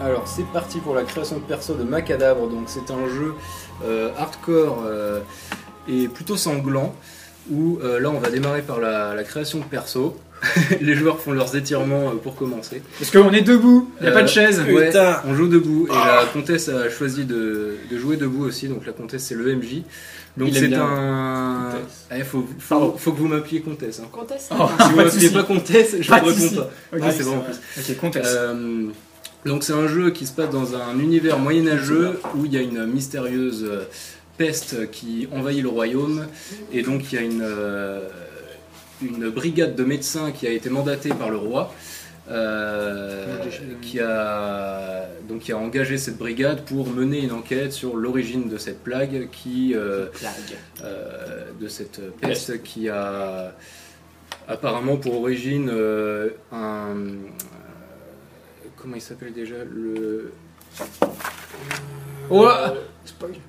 Alors c'est parti pour la création de perso de Macadabre. Donc c'est un jeu hardcore et plutôt sanglant où là on va démarrer par la création de perso. Les joueurs font leurs étirements pour commencer. Parce qu'on est debout, il n'y a pas de chaise. Ouais, on joue debout et la comtesse a choisi de jouer debout aussi. Donc la comtesse c'est le MJ. Donc c'est un... faut que vous m'appuyez comtesse. Hein. Comtesse. Oh, si vous m'appuyez pas comtesse, je ne réponds pas. Okay, c'est vraiment plus. Ok, comtesse. Donc c'est un jeu qui se passe dans un univers moyenâgeux où il y a une mystérieuse peste qui envahit le royaume et donc il y a une brigade de médecins qui a été mandatée par le roi qui a engagé cette brigade pour mener une enquête sur l'origine de cette plague de cette peste qui a apparemment pour origine comment il s'appelle déjà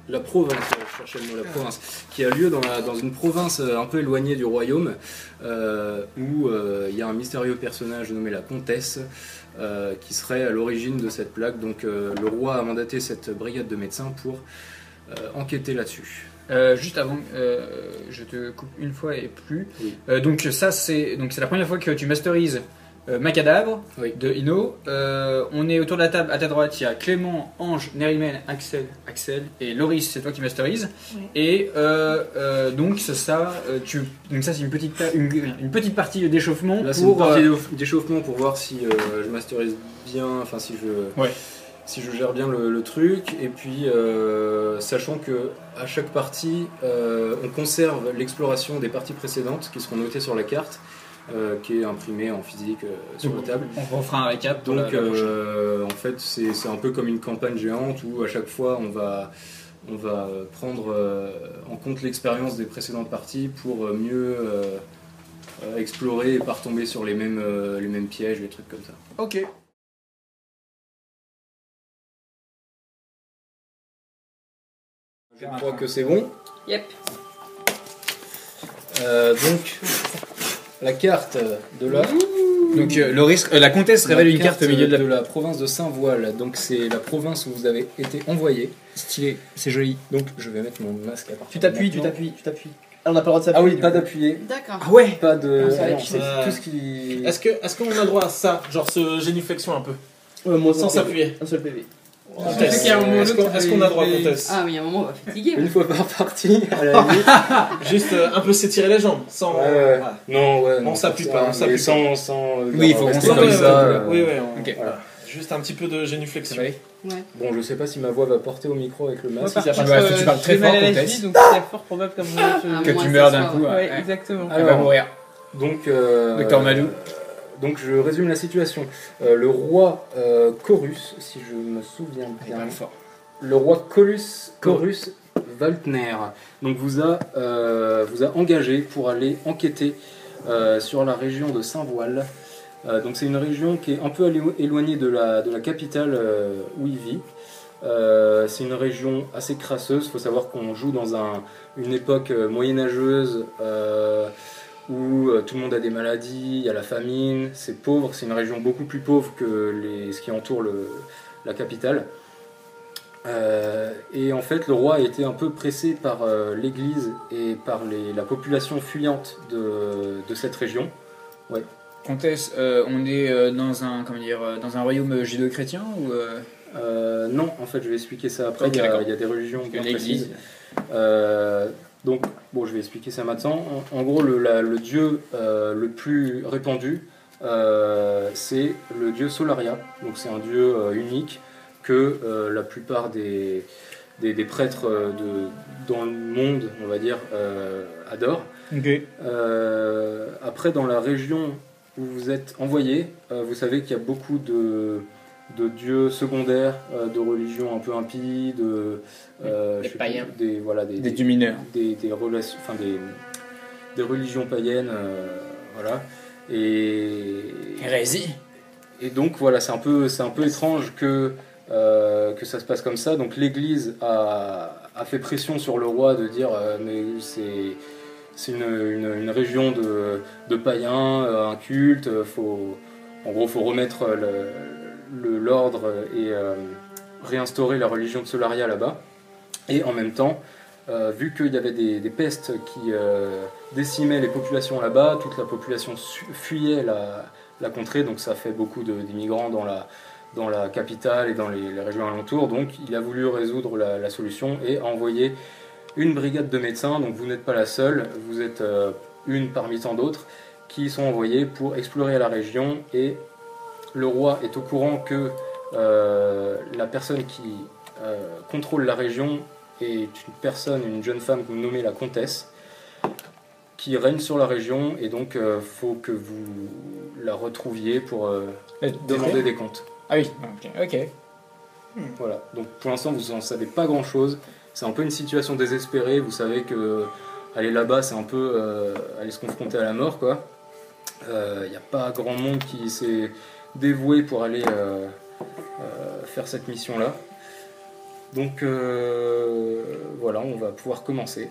la province, je cherchais le mot, la province, qui a lieu dans une province un peu éloignée du royaume, où il y a un mystérieux personnage nommé la comtesse, qui serait à l'origine de cette plague. Donc le roi a mandaté cette brigade de médecins pour enquêter là-dessus. Juste avant, je te coupe une fois et plus. Oui. Donc c'est la première fois que tu masterises Macadabre de Ino. On est autour de la table, à ta droite il y a Clément, Ange, Nerimen, Axel et Loris, c'est toi qui masterise. Oui. Et donc ça c'est une petite partie d'échauffement. Là c'est une partie d'échauffement pour voir si je masterise bien, enfin si je gère bien le truc, et puis sachant que à chaque partie on conserve l'exploration des parties précédentes qui seront notées sur la carte. Qui est imprimé en physique sur la table. On refera un récap. Donc en fait c'est un peu comme une campagne géante où à chaque fois on va prendre en compte l'expérience des précédentes parties pour mieux explorer et pas retomber sur les mêmes pièges, les trucs comme ça. Ok. Je crois que c'est bon. Yep. Donc la carte de la... Donc la comtesse révèle une carte au milieu de la province de Saint-Voile. Donc c'est la province où vous avez été envoyé. Stylé, c'est joli. Donc je vais mettre mon masque à part. Tu t'appuies. Ah, on n'a pas le droit de s'appuyer. Ah oui, pas d'appuyer. D'accord. Ah ouais. Pas de... c'est tout ce qui... Est-ce qu'on a droit à ça? Genre ce génuflexion un peu moi, sans s'appuyer. Un seul PV. Est-ce qu'on a droit à comtesse? Ah, mais il y a un moment, on va fatiguer. Une fois par partie, à la limite. Juste un peu s'étirer les jambes, sans... Ouais. Non, on s'appuie pas, on s'appuie sans oui, il faut rester qu'on comme ça. Oui, ok. Voilà. Juste un petit peu de génuflexion. Ouais. Bon, je sais pas si ma voix va porter au micro avec le masque. Tu parles très fort, comtesse. Donc c'est fort probable que tu meurs d'un coup. Ouais, exactement. Elle va mourir. Donc, Docteur Malou. Donc je résume la situation. Le roi Chorus, si je me souviens bien, le roi Chorus Valtner, donc vous a engagé pour aller enquêter sur la région de Saint-Voile. Donc c'est une région qui est un peu éloignée de la capitale où il vit. C'est une région assez crasseuse. Il faut savoir qu'on joue dans une époque moyenâgeuse. Où tout le monde a des maladies, il y a la famine, c'est pauvre, c'est une région beaucoup plus pauvre que ce qui entoure la capitale. Et en fait, le roi a été un peu pressé par l'église et par la population fuyante de cette région. Ouais. Comtesse, on est dans un royaume judéo-chrétien ou Non, en fait, je vais expliquer ça après. Okay, il y a des religions bien précises. Donc, bon, je vais expliquer ça maintenant. En gros, le dieu le plus répandu, c'est le dieu Solaria. Donc, c'est un dieu unique que la plupart des prêtres dans le monde, on va dire, adorent. Okay. Après, dans la région où vous êtes envoyé, vous savez qu'il y a beaucoup de dieux secondaires, de religions un peu impies, des païens, des dieux mineurs, des religions païennes, voilà. Et hérésie. Et donc voilà, c'est un peu étrange que ça se passe comme ça. Donc l'Église a fait pression sur le roi de dire mais c'est une région de païens, un culte, en gros faut remettre l'ordre et réinstaurer la religion de Solaria là-bas. Et en même temps, vu qu'il y avait des pestes qui décimaient les populations là-bas, toute la population fuyait la contrée, donc ça fait beaucoup d'immigrants dans la capitale et dans les régions alentours. Donc il a voulu résoudre la solution et a envoyé une brigade de médecins. Donc vous n'êtes pas la seule, vous êtes une parmi tant d'autres qui sont envoyés pour explorer la région. Et le roi est au courant que la personne qui contrôle la région est une jeune femme que vous nommez la comtesse, qui règne sur la région, et donc faut que vous la retrouviez pour demander des comptes. Ah oui, ok. Voilà, donc pour l'instant vous n'en savez pas grand chose, c'est un peu une situation désespérée, vous savez que aller là-bas c'est un peu aller se confronter à la mort quoi. Il n'y a pas grand monde qui s'est dévoué pour aller faire cette mission là. Donc voilà, on va pouvoir commencer.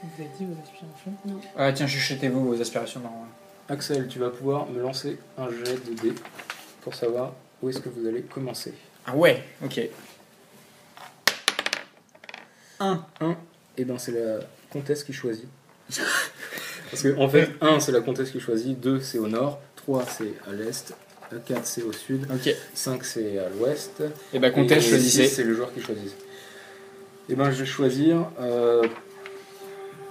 Vous avez dit vos aspirations? Non. Ah tiens, chuchotez-vous vos aspirations normalement. Axel, tu vas pouvoir me lancer un jet de dés pour savoir où est-ce que vous allez commencer. Ah ouais, ok. 1. Et ben c'est la comtesse qui choisit. Parce que en fait, 1 c'est la comtesse qui choisit, 2 c'est au nord, 3 c'est à l'est, 4 c'est au sud, Ok. 5 c'est à l'ouest. Et bah comtesse, et choisissez. 6 c'est le joueur qui choisit. Et ben je vais choisir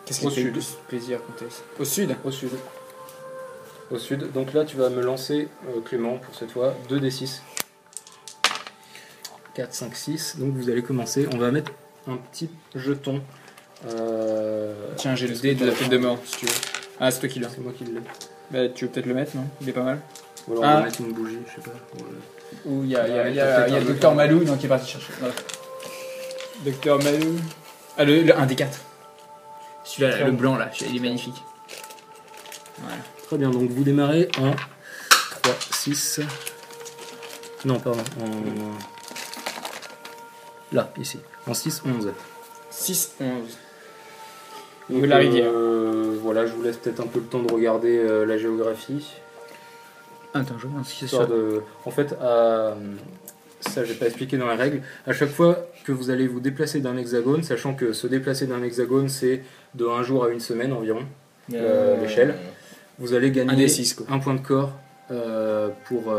Qu'est-ce qui au te fait sud. le plus plaisir, comtesse? Au sud. Au sud. Au sud. Donc là tu vas me lancer Clément pour cette fois 2d6. 4, 5, 6. Donc vous allez commencer. On va mettre un petit jeton. Tiens, j'ai le est-ce dé que de la tu fête l'as de mort si tu veux. Ah, c'est toi qui l'as. C'est moi qui l'ai. Bah, tu veux peut-être le mettre, non? Il est pas mal. Ou alors on Ah. va mettre une bougie, je sais pas. Ou il y a peut-être un Docteur jeton. Malou qui est parti chercher. Voilà. Docteur Malou. Ah, un des 4. Celui-là, là, le blanc là, il est magnifique. Voilà. Très bien, donc vous démarrez en 3, 6. Non, pardon. Là, ici. En 6, 11. 6, 11. Donc, de la rivière. Voilà, je vous laisse peut-être un peu le temps de regarder la géographie. Attends, je vois si c'est Histoire ça. en fait, ça j'ai pas expliqué dans les règles, à chaque fois que vous allez vous déplacer d'un hexagone, sachant que se déplacer d'un hexagone c'est de 1 jour à 1 semaine environ, l'échelle, vous allez Un gagner des 6 quoi. un point de corps pour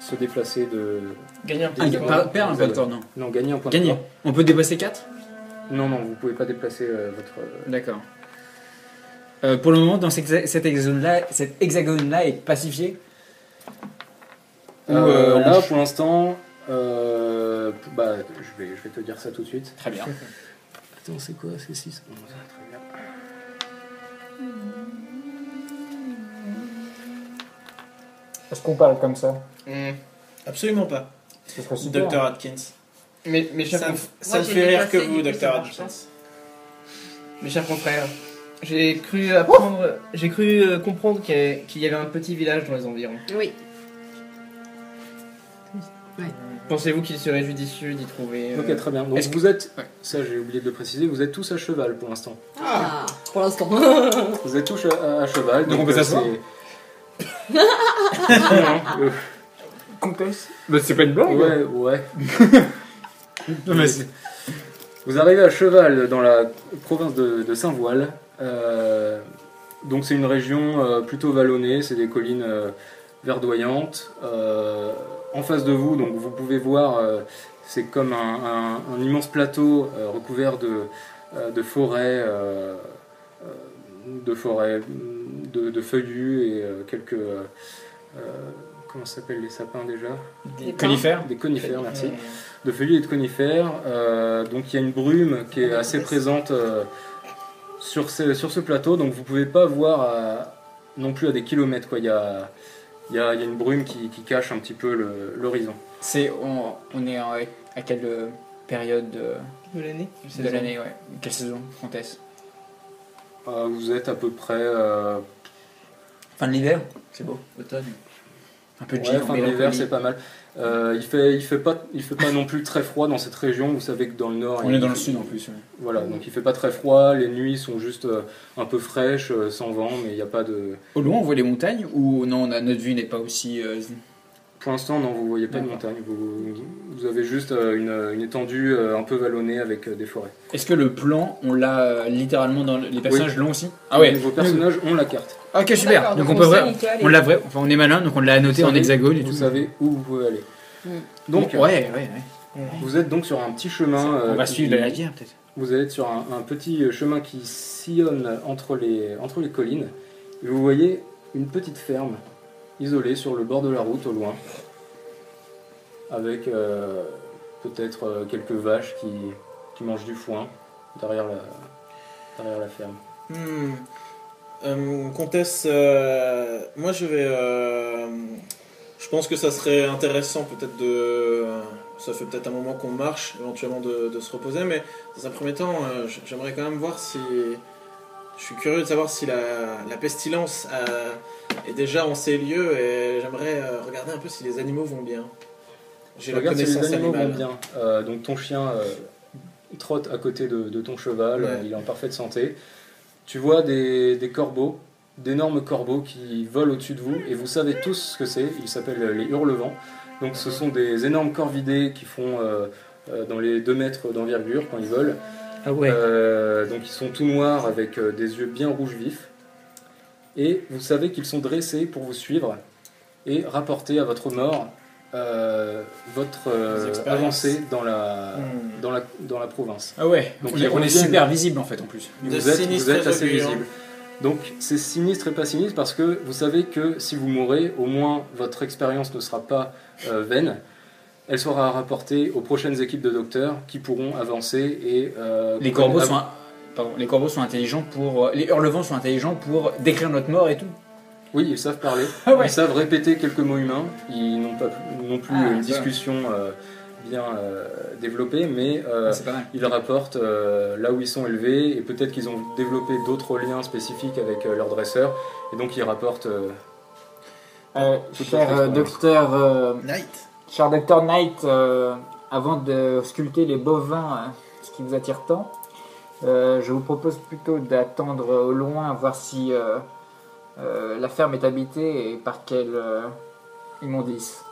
se déplacer de... Gagner un Ah, peu de perd un point de corps, non. Non, gagner un point de Gagner. corps. On peut dépasser 4? Non, vous pouvez pas déplacer votre... D'accord. Pour le moment, dans cet hexagone-là est pacifié. Ou, là, pour l'instant, je vais te dire ça tout de suite. Très bien. Attends, c'est quoi? C'est 6, 11, très bien. Est-ce qu'on parle comme ça? Absolument pas. Ce serait super. Dr. Atkins. Mes chers Ça, conf- ça me j'ai fait rire dépassé, que vous, du coup, ça Dr. marche Atkins. mes chers confrères, j'ai cru apprendre, j'ai cru comprendre qu'il y avait un petit village dans les environs. Oui. Pensez-vous qu'il serait judicieux d'y trouver Ok, très bien. Donc est-ce vous êtes, Ouais. ça j'ai oublié de le préciser, vous êtes tous à cheval pour l'instant. Ah, pour l'instant. Vous êtes tous à cheval. Donc on peut s'asseoir c'est- Non, Comtesse? Bah, c'est pas une blague? ouais. Non, mais c'est. Vous arrivez à cheval dans la province de Saint-Voile. Donc c'est une région plutôt vallonnée, c'est des collines verdoyantes. En face de vous, donc vous pouvez voir, c'est comme un immense plateau recouvert de forêts, de feuillus et quelques comment ça s'appelle les sapins déjà? Des conifères? Des conifères, merci. De feuillus et de conifères. Donc il y a une brume qui est assez présente sur ce plateau, donc vous pouvez pas voir non plus à des kilomètres quoi. Il y a une brume qui cache un petit peu l'horizon. On est à quelle période de l'année de l'année, ouais. Quelle saison, comtesse? Vous êtes à peu près Fin de l'hiver? C'est beau. Automne. Un peu de ouais, gin, fin de l'hiver, c'est pas mal. Il fait pas non plus très froid dans cette région. Vous savez que dans le nord, On est dans le sud en plus. Ouais. Voilà, donc il fait pas très froid. Les nuits sont juste un peu fraîches, sans vent, mais il n'y a pas de. Au loin, on voit les montagnes ou non, notre vue n'est pas aussi. Pour l'instant, non, vous voyez pas de montagne. Vous avez juste une étendue un peu vallonnée avec des forêts. Est-ce que le plan, on l'a littéralement dans les personnages l'ont aussi? Ah ouais. Vos personnages ont la carte. Ah, ok, super. Donc on l'a vrai. Enfin, on est malin, donc on l'a annoté en hexagone et tout. Vous savez où vous pouvez aller. Donc ouais. Vous êtes donc sur un petit chemin. On va suivre la guerre peut-être. Vous êtes sur un petit chemin qui sillonne entre les collines. Et vous voyez une petite ferme isolée sur le bord de la route au loin, avec peut-être quelques vaches qui mangent du foin derrière la ferme. Comtesse, moi je pense que ça serait intéressant peut-être ça fait peut-être un moment qu'on marche, éventuellement de se reposer, mais dans un premier temps, j'aimerais quand même voir si... Je suis curieux de savoir si la pestilence est déjà en ces lieux, et j'aimerais regarder un peu si les animaux vont bien. J'ai la connaissance si les animaux animale. vont bien. Donc ton chien trotte à côté de ton cheval, il est en parfaite santé. Tu vois des corbeaux, d'énormes corbeaux qui volent au-dessus de vous, et vous savez tous ce que c'est. Ils s'appellent les hurlevents. Donc ce sont des énormes corvidés qui font dans les 2 mètres d'envergure quand ils volent. Ah ouais. Donc ils sont tout noirs avec des yeux bien rouges vifs. Et vous savez qu'ils sont dressés pour vous suivre et rapporter à votre mort votre avancée dans la province. Ah ouais. Donc on est super visible en fait en plus. Vous êtes assez visible. Donc c'est sinistre et pas sinistre parce que vous savez que si vous mourrez, au moins votre expérience ne sera pas vaine. Elle sera rapportée aux prochaines équipes de docteurs qui pourront avancer et... les corbeaux sont intelligents pour... Les hurlevents sont intelligents pour décrire notre mort et tout. Oui, ils savent parler. Ils savent répéter quelques mots humains. Ils n'ont pas non plus une discussion bien développée, mais ils rapportent là où ils sont élevés et peut-être qu'ils ont développé d'autres liens spécifiques avec leurs dresseurs. Et donc ils rapportent... cher docteur... Knight. Cher docteur Knight, avant de sculpter les bovins, ce qui vous attire tant, je vous propose plutôt d'attendre au loin, voir si la ferme est habitée et par quelle immondice.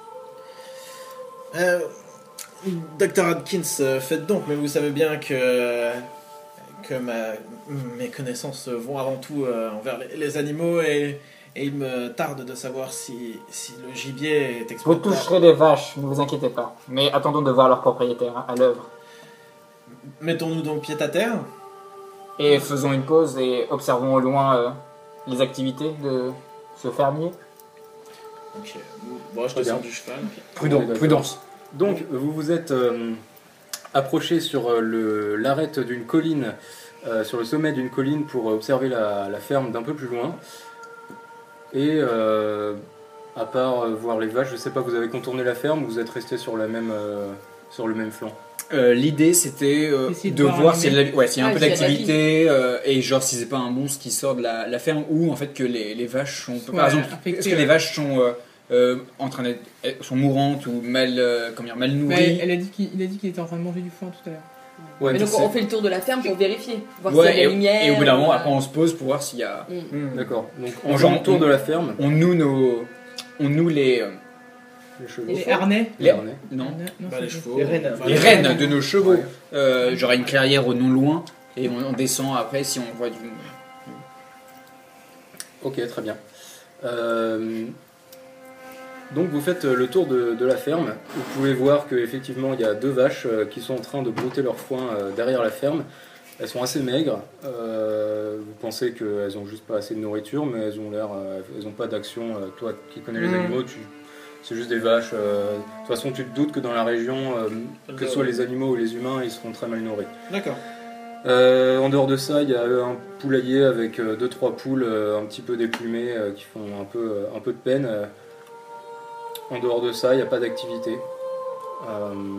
Docteur Atkins, faites donc, mais vous savez bien que mes connaissances vont avant tout envers les animaux et il me tarde de savoir si le gibier est exploitable. Vous toucherez les vaches, ne vous inquiétez pas. Mais attendons de voir leur propriétaire à l'œuvre. Mettons-nous donc pied à terre. Et faisons une pause et observons au loin les activités de ce fermier. Ok. Bon, je descends du cheval. Prudence. Donc vous vous êtes approché sur l'arête d'une colline, sur le sommet d'une colline pour observer la ferme d'un peu plus loin. Et à part voir les vaches, je sais pas, vous avez contourné la ferme ou vous êtes resté sur le même flanc? L'idée c'était de voir s'il y a un peu d'activité et genre si c'est pas un monstre qui sort de la ferme ou en fait que les vaches sont par exemple est-ce que les vaches sont sont mourantes ou mal nourries? Il a dit qu'il était en train de manger du foin tout à l'heure. Ouais, mais donc on fait le tour de la ferme pour vérifier, voir s'il y a de la lumière. Et au bout d'un moment, après on se pose pour voir s'il y a. D'accord. Donc on fait le tour de la ferme. On noue les chevaux. Les harnais. Les harnais. Non. Les chevaux. Les rênes de nos chevaux. J'aurai une clairière au non loin et on descend après si on voit du. Ok, très bien. Donc vous faites le tour de la ferme. Vous pouvez voir qu'effectivement il y a 2 vaches qui sont en train de brouter leur foin derrière la ferme. Elles sont assez maigres. Vous pensez qu'elles ont juste pas assez de nourriture, mais elles ont pas d'action. Toi qui connais les animaux, c'est juste des vaches. De toute façon, tu te doutes que dans la région, que ce soit les animaux ou les humains, ils seront très mal nourris. D'accord. En dehors de ça, il y a un poulailler avec 2-3 poules un petit peu déplumées qui font un peu de peine. En dehors de ça, il n'y a pas d'activité.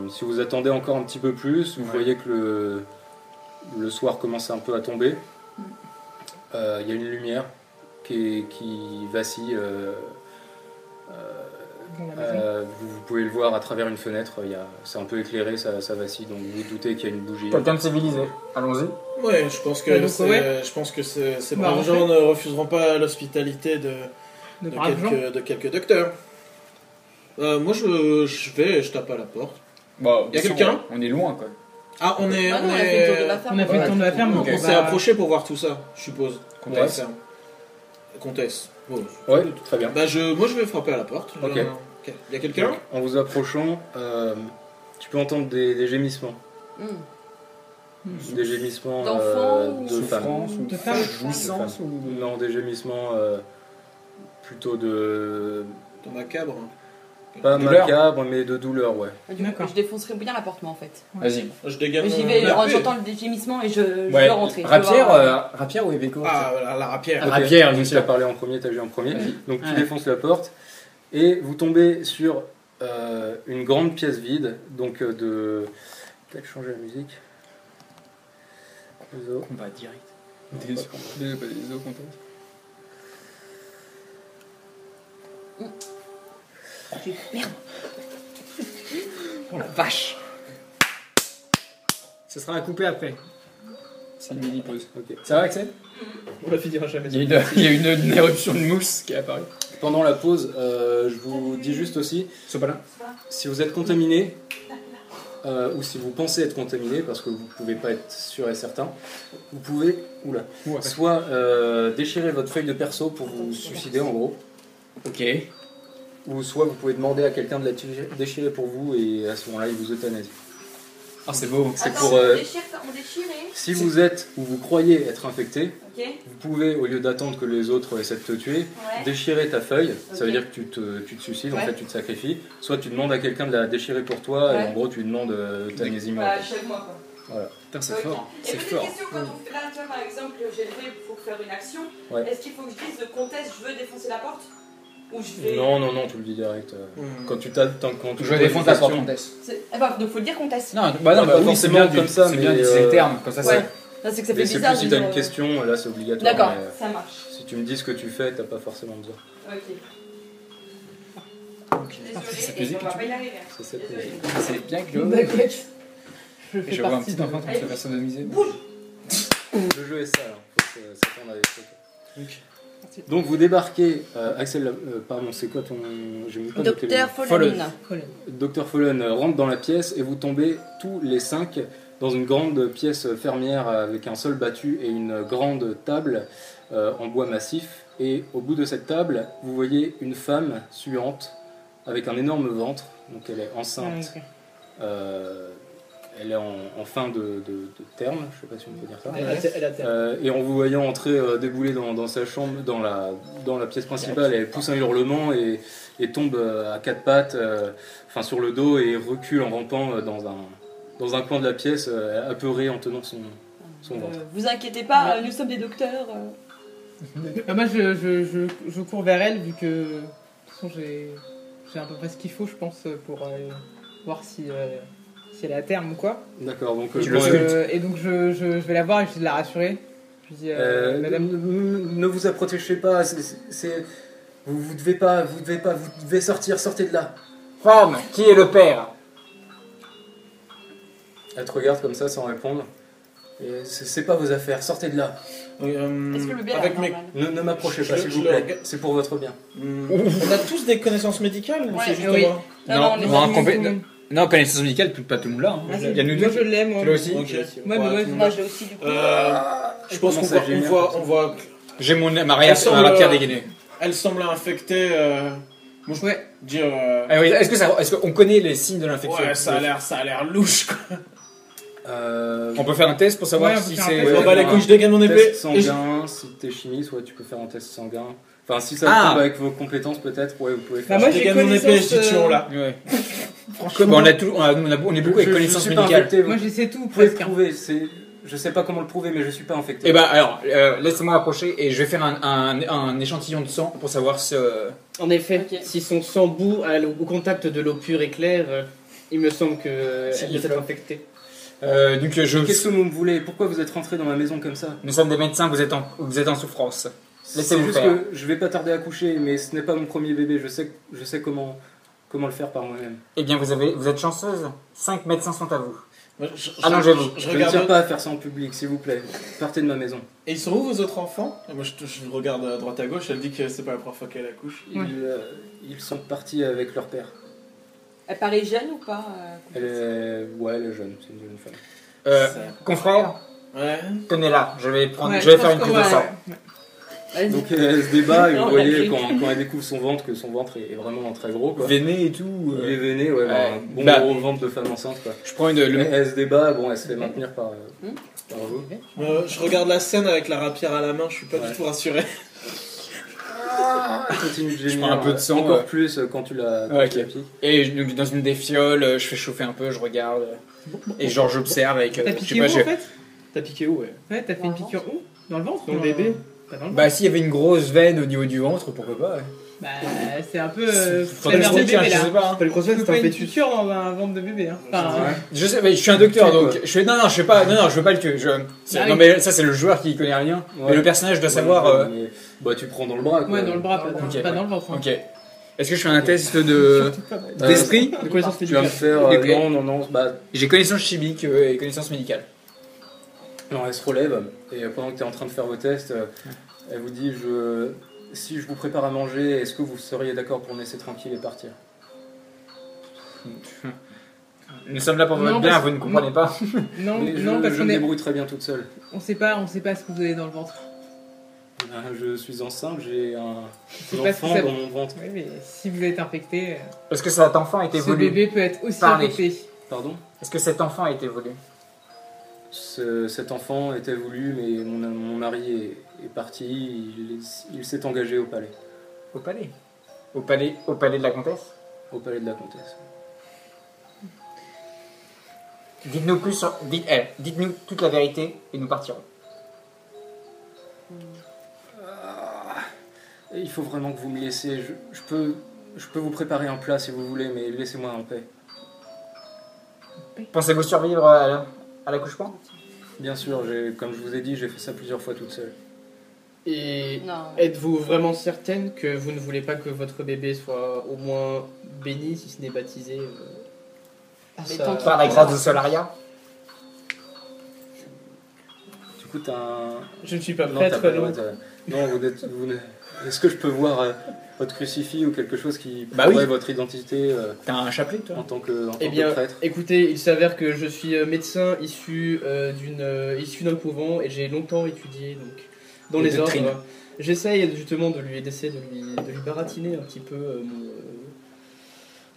Si vous attendez encore un petit peu plus, vous voyez que le soir commence un peu à tomber. Il y a une lumière qui vacille. Vous pouvez le voir à travers une fenêtre. C'est un peu éclairé, ça vacille, donc vous vous doutez qu'il y a une bougie. Quelqu'un de civilisé. Allons-y. Ouais, je pense que ces braves gens ne refuseront pas l'hospitalité de quelques docteurs. Moi je tape à la porte. Bon, y a quelqu'un? On est loin quoi. Ah, on est. Ah non, on a fait le tour de la ferme. On a fait le tour de la ferme, donc On s'est approché pour voir tout ça, je suppose. Comtesse. Comtesse. Bon. Ouais, très bien. Bah moi je vais frapper à la porte. Ok. Y a quelqu'un? En vous approchant, tu peux entendre des gémissements. Des gémissements D'enfants de femmes. De femmes. Jouissance ou... Non, des gémissements plutôt de... Ton macabre. Pas Douleur. macabre, mais de douleur, ouais. Du coup, D'accord. je défoncerai bien la porte, moi, en fait. Vas-y. Je dégage. J'y vais, mon épée. j'entends le gémissement et je Ouais. veux rentrer. Je veux Rapière, voir, rapière ou épée courte? Ah, voilà, la rapière. Ok, Rapière, bien donc sûr. tu as parlé en premier, tu as joué en premier. Vas-y. Donc tu Ouais. défonces la porte et vous tombez sur une grande pièce vide. Donc peut-être changer la musique. Désolé. Combat direct. Des os contents. Merde. Oh la vache. Ce sera un coupé après. C'est une mini pause. Ok. Ça va Axel? On la finira jamais. Il y a une éruption de mousse qui est apparue. Pendant la pause, je vous dis juste aussi, Sopalin. si vous êtes contaminé, ou si vous pensez être contaminé, parce que vous ne pouvez pas être sûr et certain, vous pouvez soit déchirer votre feuille de perso pour vous suicider en gros, Ok. ou soit vous pouvez demander à quelqu'un de la déchirer pour vous et à ce moment-là il vous euthanasie. Ah c'est beau. C'est Attends, pour, on déchire et... si vous êtes ou vous croyez être infecté, Ok. vous pouvez, au lieu d'attendre que les autres essaient de te tuer, Ouais. déchirer ta feuille, ça veut Ok. dire que tu te suicides, en Ouais. fait tu te sacrifies, soit tu demandes à quelqu'un de la déchirer pour toi, et Ouais. en gros tu lui demandes euthanasie Bah, morale. chez moi, quoi. Putain c'est Ok. fort. Et C'est petite fort. question, quand on fait là, tu vois, par exemple, j'ai levé pour faire une action, Ouais. est-ce qu'il faut que je dise de comtesse, je veux défoncer la porte? Ou je vais... Non, tu le dis direct. Quand tu t'attends, quand tu Je vais défoncer la porte question- comtesse. Eh ben, donc faut le dire comtesse. Non, Pas oui, c'est forcément bien comme ça, c'est mais, bien d'utiliser le terme, comme ça Ouais. c'est... Non, c'est que ça fait Mais c'est bizarre plus si de t'as dire, une question, là c'est obligatoire. D'accord, mais, ça marche. si tu me dis ce que tu fais, t'as pas forcément besoin. Ok. cette Désolée, musique on va que pas y arriver. C'est cette Désolée. musique. C'est bien que T'inquiète. Je Et fais je vois un partie petit de... enfant qui se fait sodomiser. Le jeu est ça, alors. Faut que ça tourne avec ça. Donc vous débarquez, Axel, pardon, c'est quoi ton... J'ai mis pas noté le nom. Docteur Follen. Dr Fallen rentre dans la pièce et vous tombez tous les 5 dans une grande pièce fermière avec un sol battu et une grande table en bois massif. Et au bout de cette table, vous voyez une femme suante avec un énorme ventre, donc elle est enceinte. Elle est en fin de terme, je sais pas si on peut dire ça. Elle a terre. Et en vous voyant entrer débouler dans sa chambre, dans la pièce principale, elle pousse un hurlement et tombe à quatre pattes, enfin sur le dos, et recule en rampant dans un coin de la pièce, apeurée en tenant son ventre. Vous inquiétez pas, nous sommes des docteurs. Moi je cours vers elle vu que de toute façon j'ai à peu près ce qu'il faut je pense pour voir si elle est à terme ou quoi. D'accord, donc Et donc je vais la voir et je vais la rassurer. Je lui dis madame, ne vous approchez pas, vous devez sortir, sortez de là. Femme, qui est le père? Elle te regarde comme ça sans répondre. Et c'est pas vos affaires, sortez de là. Est-ce que le bébé avec est mes... normal Ne m'approchez pas, Je- s'il je vous le plaît. regarde. C'est pour votre bien. On a tous des connaissances médicales ou Ouais, c'est juste oui. moi? on est non, pas- non, connaissance médicale, pas tout le monde là. Ah, Il y a nous moi deux. je l'aime. Tu l'as aussi? Ok. mais moi, tout le Moi monde. j'ai aussi du coup. Je pense qu'on Comment ça, voit, j'ai on mis voit, un on voit, J'ai ma Elle semble- rapière dégainée. elle semble infectée. Moi je Ouais. dire. Ah oui, est-ce qu'on connaît les signes de l'infection? Ouais, ça a l'air louche quoi. On peut faire un test pour savoir Ouais, on peut si faire un c'est. test. On va les couilles, je dégaine mon épée. Test et je- sanguin, si t'es chimiste, ouais, tu peux faire un test sanguin. Enfin, si ça Ah. tombe avec vos compétences, peut-être, ouais, vous pouvez faire. Bah, moi, je j'ai dégaine mon épée, je dis connaissance, tuons là. Ouais. Franchement, On est beaucoup avec connaissance suis pas médicale. infecté, moi je sais tout vous pouvez le presque. hein. prouver. Je sais pas comment le prouver, mais je suis pas infecté. Et ben alors, laissez-moi approcher et je vais faire un échantillon de sang pour savoir si. En effet, Ok. si son sang bout au contact de l'eau pure et claire, il me semble qu'elle Si, doit être infectée. donc Qu'est-ce que vous me voulez? Pourquoi vous êtes rentré dans ma maison comme ça? Nous sommes des médecins, vous êtes en souffrance. C'est Laissez-vous juste faire. que je vais pas tarder à coucher, mais ce n'est pas mon premier bébé. Je sais comment le faire par moi-même. Eh bien, vous êtes chanceuse. 5 médecins sont à vous. Moi, Allongez-vous. Je Je ne regarde. tiens pas à faire ça en public, s'il vous plaît. Partez de ma maison. Et ils sont où vos autres enfants? Et moi je regarde à droite à gauche, elle dit que c'est pas la première fois qu'elle accouche. Ils sont partis avec leur père. Elle paraît jeune ou pas elle est jeune, c'est une jeune femme. Confrère, Ouais. tenez-la, je vais faire une prise de sang. Vas-y. Donc elle se débat et vous Non, voyez elle quand elle découvre son ventre que son ventre est vraiment très gros quoi. Véné et tout. Il est veiné, ouais, un bon gros ventre de femme enceinte quoi. Je prends Elle se débat, bon elle se fait maintenir par vous. Je regarde la scène avec la rapière à la main, je suis pas Ouais. du tout rassuré. Elle continue de gémir. prends un peu de sang, encore plus quand tu la piques. Et donc, dans une des fioles, je fais chauffer un peu, je regarde. Et genre j'observe avec. T'as je sais piqué où pas, en fait T'as piqué où, ouais? Ouais, t'as fait une piqûre où? Dans le ventre? Dans le bébé? Pas dans le ventre. Bah s'il y avait une grosse veine au niveau du ventre, pourquoi pas. Ouais. Bah, c'est un peu. Faudrait que je merde de retiens, bébé je là. sais pas. Pas une grosse Tu veine, fais c'est pas un une fœtus. piqûre dans un ventre de bébé. Hein. Enfin, Je sais, mais je suis un docteur Quoi. donc je fais non, je fais pas, non, je veux pas le tuer. Ah Non oui. mais ça c'est le joueur qui connaît rien. Ouais. Mais le personnage doit savoir. Mais, bah tu prends dans le bras quoi. ouais, dans le bras, Ok. pas dans le ventre. hein. Ok. Est-ce que je fais un test de d'esprit? De connaissance Tu vas me médicale. faire Des- non bah J'ai connaissance chimique et connaissance médicale. non, elle se relève et pendant que tu es en train de faire vos tests, elle vous dit si je vous prépare à manger, est-ce que vous seriez d'accord pour me laisser tranquille et partir? Nous sommes là pour votre Non, bien, parce- vous ne comprenez pas. Non, Mais non, parce je qu'on me est. débrouille très bien toute seule. On sait pas ce que vous avez dans le ventre. Je suis enceinte, j'ai un sais pas ce que enfant ça- dans mon ventre. Oui, mais si vous êtes infecté, Est-ce que cet enfant a été ce volé? bébé peut être aussi Parlez. infecté. Pardon? Est-ce que cet enfant a été volé? Cet enfant était voulu, mais mon mari est parti, il s'est engagé au palais. Au palais. Au palais de la comtesse? Au palais de la comtesse. Dites-nous plus sur... Dites-nous toute la vérité et nous partirons. Et il faut vraiment que vous me laissiez. Je peux vous préparer un plat si vous voulez, mais laissez-moi en paix. Pensez-vous survivre à l'accouchement? Bien sûr, comme je vous ai dit, j'ai fait ça plusieurs fois toute seule. Et Non. êtes-vous vraiment certaine que vous ne voulez pas que votre bébé soit au moins béni, si ce n'est baptisé Mais ça- tant qu'il- Par la grâce de Solaria? Du coup, t'as un... Je ne suis pas Non, prêtre, t'as pas le non. droit, non, est-ce que je peux voir votre crucifix ou quelque chose qui Bah prouverait oui. votre identité T'as un chapelet, toi? en tant que Eh bien, prêtre? écoutez, il s'avère que je suis médecin issu d'un couvent et j'ai longtemps étudié donc dans Et les de ordres. Trine. J'essaye justement d'essayer de lui baratiner un petit peu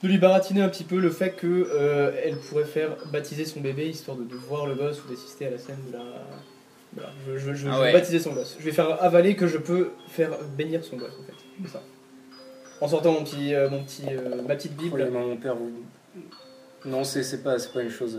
de lui baratiner un petit peu le fait que elle pourrait faire baptiser son bébé histoire de voir le gosse ou d'assister à la scène de la. Voilà, je Ah vais ouais. baptiser son gosse. Je vais faire avaler que je peux faire bénir son gosse en fait. C'est ça. En sortant ma petite Oh, Bible. les mains, mon père, non, c'est pas une chose.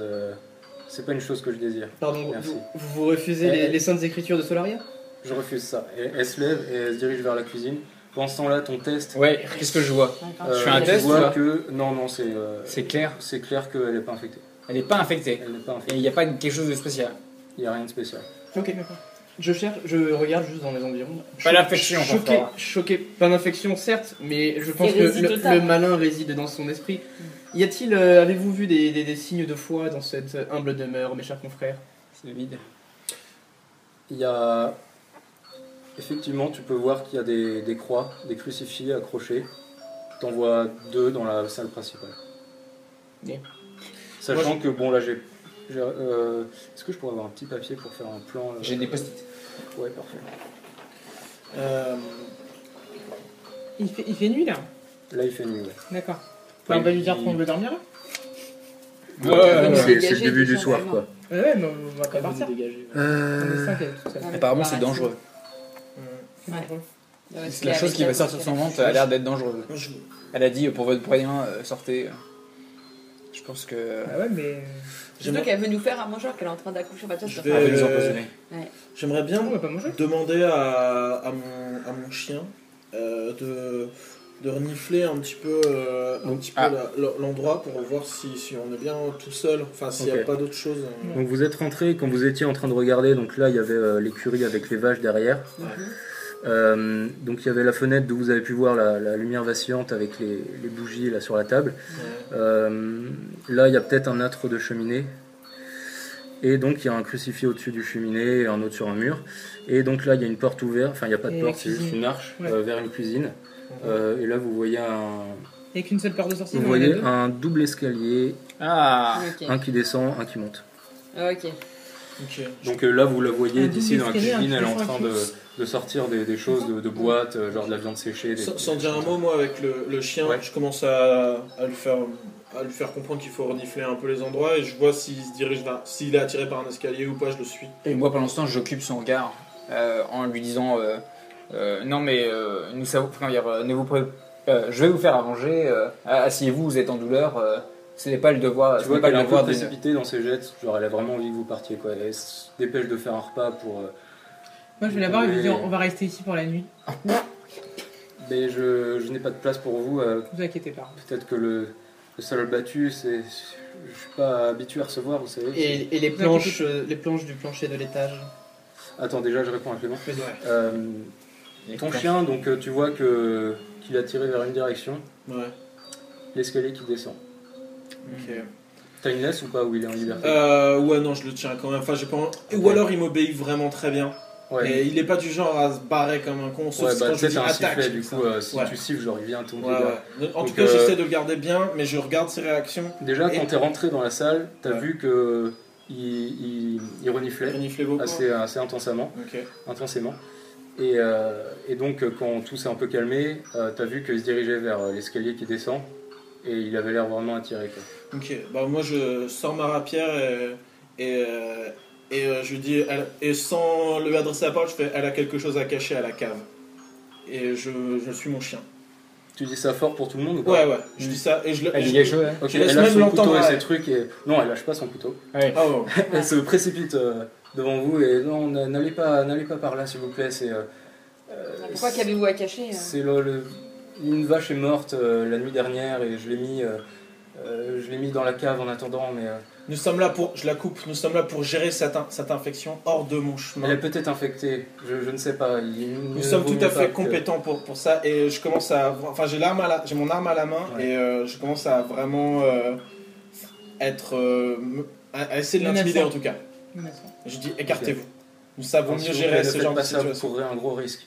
C'est pas une chose que je désire. Pardon, Merci. vous refusez les saintes écritures de Solaria? Je refuse ça. Et elle se lève et elle se dirige vers la cuisine. Pendant ce temps-là, ton test. Ouais, qu'est-ce que je vois? euh, Je fais un tu test, vois ou pas que non, c'est C'est clair. c'est clair qu'elle n'est pas infectée. Elle n'est pas infectée. Elle n'est pas Et infectée. il n'y a pas quelque chose de spécial. Il n'y a rien de spécial. Ok, d'accord. Je regarde juste dans les environs. Pas d'infection, Choqué, parfois. choqué. Pas d'infection, certes, mais je pense que Hérésie totale. le malin réside dans son esprit. Y a-t-il, avez-vous vu des signes de foi dans cette humble demeure, mes chers confrères? C'est vide. Il y a. Effectivement, tu peux voir qu'il y a des croix, des crucifix accrochés. T'en vois 2 dans la salle principale. Bien. Sachant que, bon, là, est-ce que je pourrais avoir un petit papier pour faire un plan J'ai des post-it. Ouais, parfait. Il fait nuit là. Là, il fait nuit, ouais. D'accord. On va lui dire qu'on veut dormir là. Ouais, c'est dégager le début tout du soir, simplement. quoi. Ouais, mais on va pas Vous partir. dégagez. On est 5 avec tout ça. Apparemment, c'est dangereux. Ouais. C'est la chose qui va sortir de son ventre a l'air d'être dangereuse. Elle a dit pour votre moyen, sortez. Je pense que. Ah ouais, mais. Surtout qu'elle veut nous faire à manger alors qu'elle est en train d'accoucher. Bah, toi, Je ça vais- fait- Elle va nous empoisonner. J'aimerais bien On va pas manger. demander à mon chien de renifler un petit peu, Ah. l'endroit pour voir si on est bien tout seul, enfin s'il n'y a Ok. pas d'autre chose. Donc vous êtes rentré, quand vous étiez en train de regarder, donc là il y avait l'écurie avec les vaches derrière. Donc il y avait la fenêtre d'où vous avez pu voir la lumière vacillante avec les bougies là sur la table. Là il y a peut-être un âtre de cheminée. Et donc il y a un crucifix au-dessus du cheminée et un autre sur un mur. Et donc là il y a une porte ouverte, enfin il n'y a pas de Et porte, la c'est juste cuisine. une arche Ouais. vers une cuisine. Et là vous voyez Et qu'une seule paire de sorciers. Vous non, il y en a voyez deux. un double escalier, Ah. Ok. un qui descend, un qui monte. Ok. Ok. Donc là, vous la voyez Un d'ici dans la double escalier, cuisine, un elle est en qui train descend, de sortir des choses de boîte, genre de la viande séchée. Sans dire un mot, moi avec le chien, Ouais. je commence à lui faire comprendre qu'il faut renifler un peu les endroits et je vois s'il se dirige s'il est attiré par un escalier ou pas, je le suis. Et moi, pendant ce temps, j'occupe son regard en lui disant non, mais nous savons, ne vous je vais vous faire à manger. Asseyez-vous, vous êtes en douleur. Ce n'est pas le devoir. Tu ce vois n'est pas qu'elle est le un peu devoir de. précipitée dans ses jets, genre elle a vraiment envie que vous partiez quoi. Elle se dépêche de faire un repas pour. Moi, je vais la voir et je lui dis on va rester ici pour la nuit. Mais je n'ai pas de place pour vous. Ne vous inquiétez pas. Peut-être que le sol battu, je suis pas habitué à recevoir, vous savez. Et les planches du plancher de l'étage. Attends, déjà je réponds à Clément. Ouais. Ton chien, donc tu vois qu'il a tiré vers une direction, Ouais. l'escalier qui descend. Ok. T'as une laisse ou pas où il est en liberté? Ouais, non, je le tiens quand même. Enfin, j'ai pas. Ou alors il m'obéit vraiment très bien. Ouais. Et il est pas du genre à se barrer comme un con, sauf Ouais, si bah quand tu je sais, dis t'as un attaque. sifflet, du coup, si Ouais. tu siffles, genre il vient à ton Ouais, dégât. ouais. En tout Donc, cas, j'essaie de le garder bien, mais je regarde ses réactions. Déjà, Et- quand t'es rentré dans la salle, t'as Ouais. vu que il reniflait Renifler beaucoup. assez intensément. Ok. Et donc, quand tout s'est un peu calmé, t'as vu qu'il se dirigeait vers l'escalier qui descend et il avait l'air vraiment attiré. Quoi. Ok. Bah, moi, je sors ma rapière et je lui dis, et sans lui adresser la parole, je fais, elle a quelque chose à cacher à la cave. Et je suis mon chien. Tu dis ça fort pour tout le monde ou pas? Ouais, je dis ça et je le. Elle et dit je- quelque chose, hein. Ok, Je laisse elle lâche même son couteau l'entendre, et ses ouais. trucs et... Non, elle lâche pas son couteau. Ouais. Ah ouais. Elle se précipite devant vous et non, n'allez pas par là s'il vous plaît. Pourquoi qu'avez-vous à cacher C'est une vache est morte la nuit dernière et je l'ai mis dans la cave en attendant, mais Nous sommes là pour. Je la coupe. Nous sommes là pour gérer cette infection hors de mon chemin. elle est peut-être infectée. Je ne sais pas. Nous sommes tout à fait compétents pour ça et je commence à. Enfin, j'ai mon arme à la main Ouais. et je commence à vraiment être. À essayer de l'intimider en Menaçant. tout cas. Menaçant. Je dis écartez-vous. Nous savons mieux gérer ne ce faites genre de pas ça, vous situation. courrez un gros risque.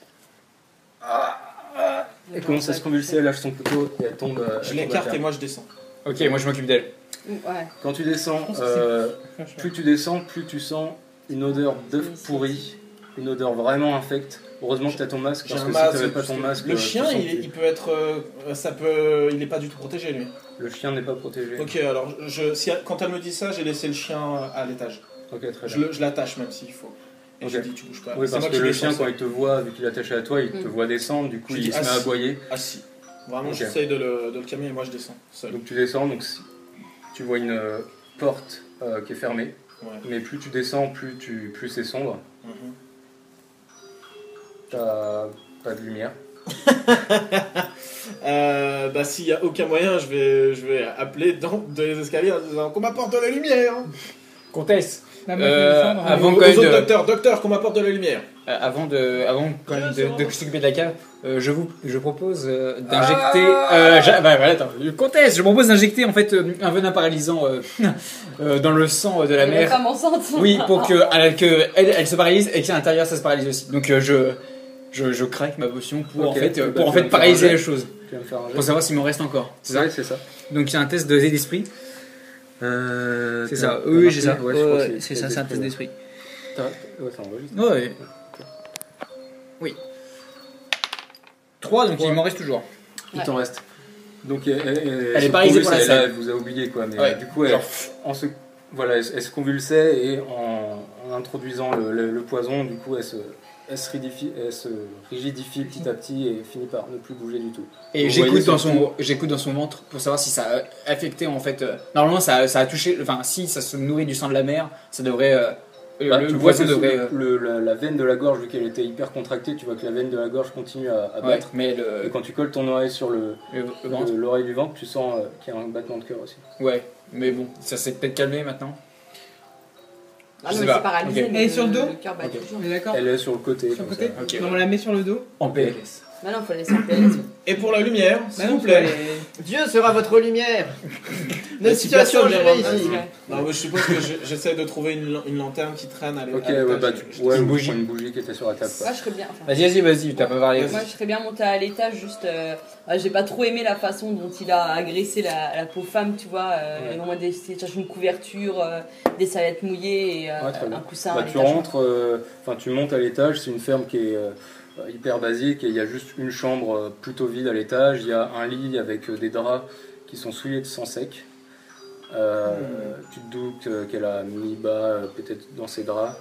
Elle commence à se convulser, elle lâche son couteau et elle tombe. Je elle tombe à l'écarte terre. et moi je descends. Ok, moi je m'occupe d'elle. Ouais. Quand tu descends, Je pense que Franchement. plus tu descends, plus tu sens une odeur d'œuf pourri, une odeur vraiment infecte. Heureusement que tu as ton masque, J'ai parce un que si masque. tu n'avais pas ton masque, Le tu chien, sens il plus. peut être. Il est pas du tout protégé lui. Le chien n'est pas protégé. Ok, alors quand elle me dit ça, j'ai laissé le chien à l'étage. Ok, très bien. Je l'attache même s'il faut. Et Ok. je lui dis tu bouges pas. Oui, C'est parce moi que qui le descends chien, seul. quand il te voit, vu qu'il est attaché à toi, il te voit descendre, du coup Je il dis, se met à assis. aboyer. Assis. Vraiment, Ok. j'essaye de le calmer et moi je descends seul. Donc tu descends, tu vois une porte qui est fermée, Ouais. mais plus tu descends, plus c'est sombre. Mhm. T'as pas de lumière. Bah s'il y a aucun moyen, je vais appeler dans les escaliers en disant qu'on m'apporte de la lumière. Comtesse, Bah, moi, je vais descendre, hein. avant Aux quand même autres docteur, qu'on m'apporte de la lumière. avant quand même de s'occuper de la cave, je propose d'injecter. Attends, comtesse, je propose d'injecter en fait un venin paralysant dans le sang de la Et mère. femme enceinte. Oui, pour que elle se paralyse et qu'à l'intérieur ça se paralyse aussi. Donc je craque ma potion pour Ok, en fait bah, pour en tu vas fait me faire paralyser un jet. les choses. Tu vas me faire un jet. Pour savoir s'il m'en reste encore. C'est ça. Ouais, c'est ça. Donc il y a un test de d'esprit. C'est ça. t'as Oui, j'ai ça. marqué Ouais, je crois que C'est ça, c'est un test d'esprit. Ouais, ça enregistre. Ouais. Oui. 3, donc il m'en reste toujours. Il t'en reste. Donc Elle est paralysée pour la elle scène. vous a oublié quoi, mais Ouais, du coup genre, elle se convulsait et en introduisant le poison, du coup elle se rigidifie petit à petit et finit par ne plus bouger du tout. Et Vous j'écoute voyez dans son ventre pour savoir si ça a affecté en fait. Normalement ça a touché. Enfin si ça se nourrit du sang de la mer, ça devrait. Bah, le tu vois poison que devrait. la veine de la gorge, vu qu'elle était hyper contractée, tu vois que la veine de la gorge continue à Ouais, battre. mais Et quand tu colles ton oreille sur le ventre. l'oreille du ventre, tu sens qu'il y a un battement de cœur aussi. Ouais, mais bon, ça s'est peut-être calmé maintenant. Ah Je non, sais mais pas. c'est paralysé. Ok. mais Et sur le dos cœur bat Ok. toujours. On est d'accord Elle est sur le côté. Sur le comme côté ça. Ok. Donc, on la met sur le dos. En PLS. Bah non, faut laisser en PLS. Et pour la lumière, Bah s'il non, vous plaît. Dieu sera votre lumière. Mais Notre situation si gérée personne ici. Non, mais je suppose que j'essaie de trouver une lanterne qui traîne à Ok, l'étage. ouais, bah, Une une bougie. bougie qui était sur la table. quoi. Moi, je serais bien. Enfin, Vas-y, t'as pas parlé. moi, je serais bien monté à l'étage, juste. J'ai pas trop aimé la façon dont il a agressé la pauvre femme, tu vois. Ouais. Vraiment d'essayer de chercher une couverture, des serviettes mouillées et Ouais, très bien. un coussin. Bah, à tu l'étage. rentres, enfin tu montes à l'étage, c'est une ferme qui est hyper basique et il y a juste une chambre plutôt vide à l'étage. Il y a un lit avec des draps qui sont souillés de sang sec. Tu te doutes qu'elle a mis bas peut-être dans ses draps.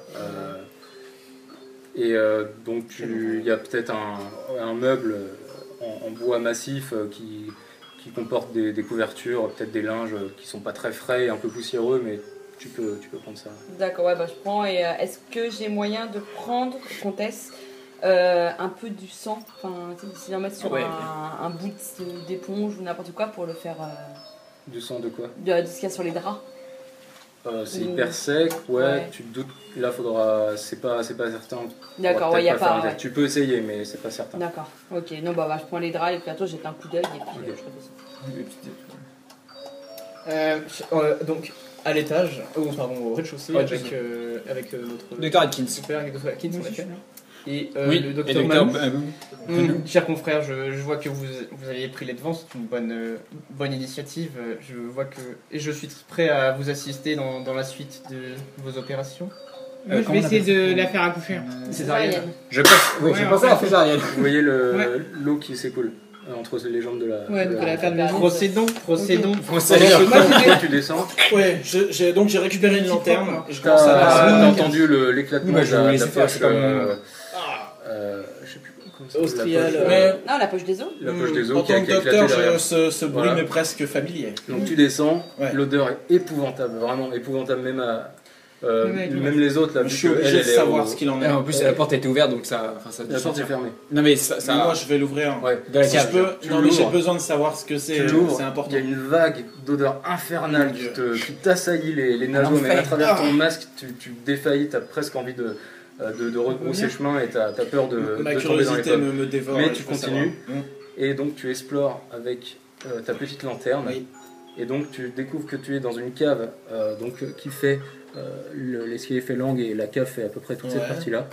Donc il y a peut-être un meuble en bois massif qui comporte des couvertures, peut-être des linges qui sont pas très frais et un peu poussiéreux, mais tu peux prendre ça. D'accord, ouais, bah je prends. Et est-ce que j'ai moyen de prendre, comtesse, un peu du sang, enfin, si d'en mettre sur Ouais. un bout d'éponge ou n'importe quoi pour le faire. Du sang de quoi? De ce qu'il y a sur les draps. C'est hyper sec, Ouais. tu te doutes, là faudra, c'est pas certain. D'accord, Faudra ouais, y a peut-être faire pas. un Ouais. test. Tu peux essayer, mais c'est pas certain. D'accord, ok. Non, bah, je prends les draps et puis bientôt jette un coup d'œil et puis Ok. je redescends. Donc, à l'étage, pardon, au rez-de-chaussée, Rez-de-chaussée. avec notre Docteur Atkins. super, avec Dr. Atkins, en effet. Et Oui, le et docteur docteur Malou. Cher confrère, je vois que vous aviez pris les devants, c'est une bonne initiative. Je vois que et je suis prêt à vous assister dans la suite de vos opérations. Moi, je vais essayer de la faire accoucher. Césarienne. Je passe à la césarienne. Vous voyez Ouais. l'eau qui s'écoule entre les jambes de la. Ouais, donc de la faire de maison. Procédons. Pendant ce Moi, temps, j'ai toi, tu descends. Ouais, j'ai récupéré une lanterne. propre, Et je commence à T'as entendu l'éclatement Oui, bah, de je vais la laisser faire, poche. c'est pas mon- Je sais plus comment ça s'appelle, Austriale, la poche, Mais Non, la poche des os. la poche des os en qui a tant que éclaté docteur, derrière. ce bruit Voilà. m'est presque familier. Donc tu descends, Ouais. l'odeur est épouvantable, vraiment épouvantable, même Ouais, même les autres là, Je vu suis que obligé elle de est savoir au- ce qu'il en est. En plus, la porte était ouverte, donc ça. Enfin, ça La porte est fermée. Non, mais Mais moi, je vais l'ouvrir. Ouais. Dans la Si je cave. peux, Tu non mais j'ai l'ouvres. besoin de savoir ce que c'est. Tu l'ouvres, C'est il important. y a une vague d'odeur infernale qui t'assaillit les naseaux, mais à L'enfer. travers ton masque, tu défaillis, t'as presque envie de rebrousser chemin et t'as peur de Ma tomber dans les curiosité pommes. me dévore. Mais je tu veux continues. savoir. Et donc tu explores avec ta petite lanterne. Oui. Et donc tu découvres que tu es dans une cave qui fait l'escalier fait l'angle et la cave fait à peu près toute cette Ouais. partie-là.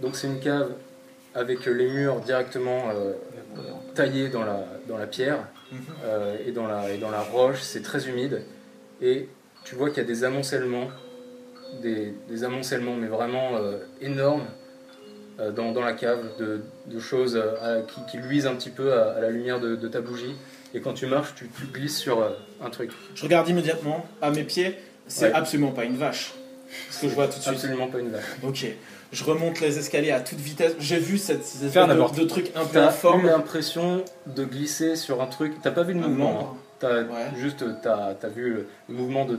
Donc c'est une cave avec les murs directement taillés dans la pierre Mhm. et dans la roche. C'est très humide et tu vois qu'il y a des amoncellements, des amoncellements mais vraiment énormes dans la cave de choses qui luisent un petit peu à la lumière de ta bougie. Et quand tu marches, tu glisses sur un truc. Je regarde immédiatement à mes pieds. C'est Ouais. absolument pas une vache. Ce que je vois tout de suite. Absolument pas une vache. Ok. Je remonte les escaliers à toute vitesse. J'ai vu cette espèce Faire n'importe. de truc un peu T'as eu informe. l'impression de glisser sur un truc. T'as pas vu le Un mouvement. membre. Hein. T'as Ouais. juste t'as vu le mouvement de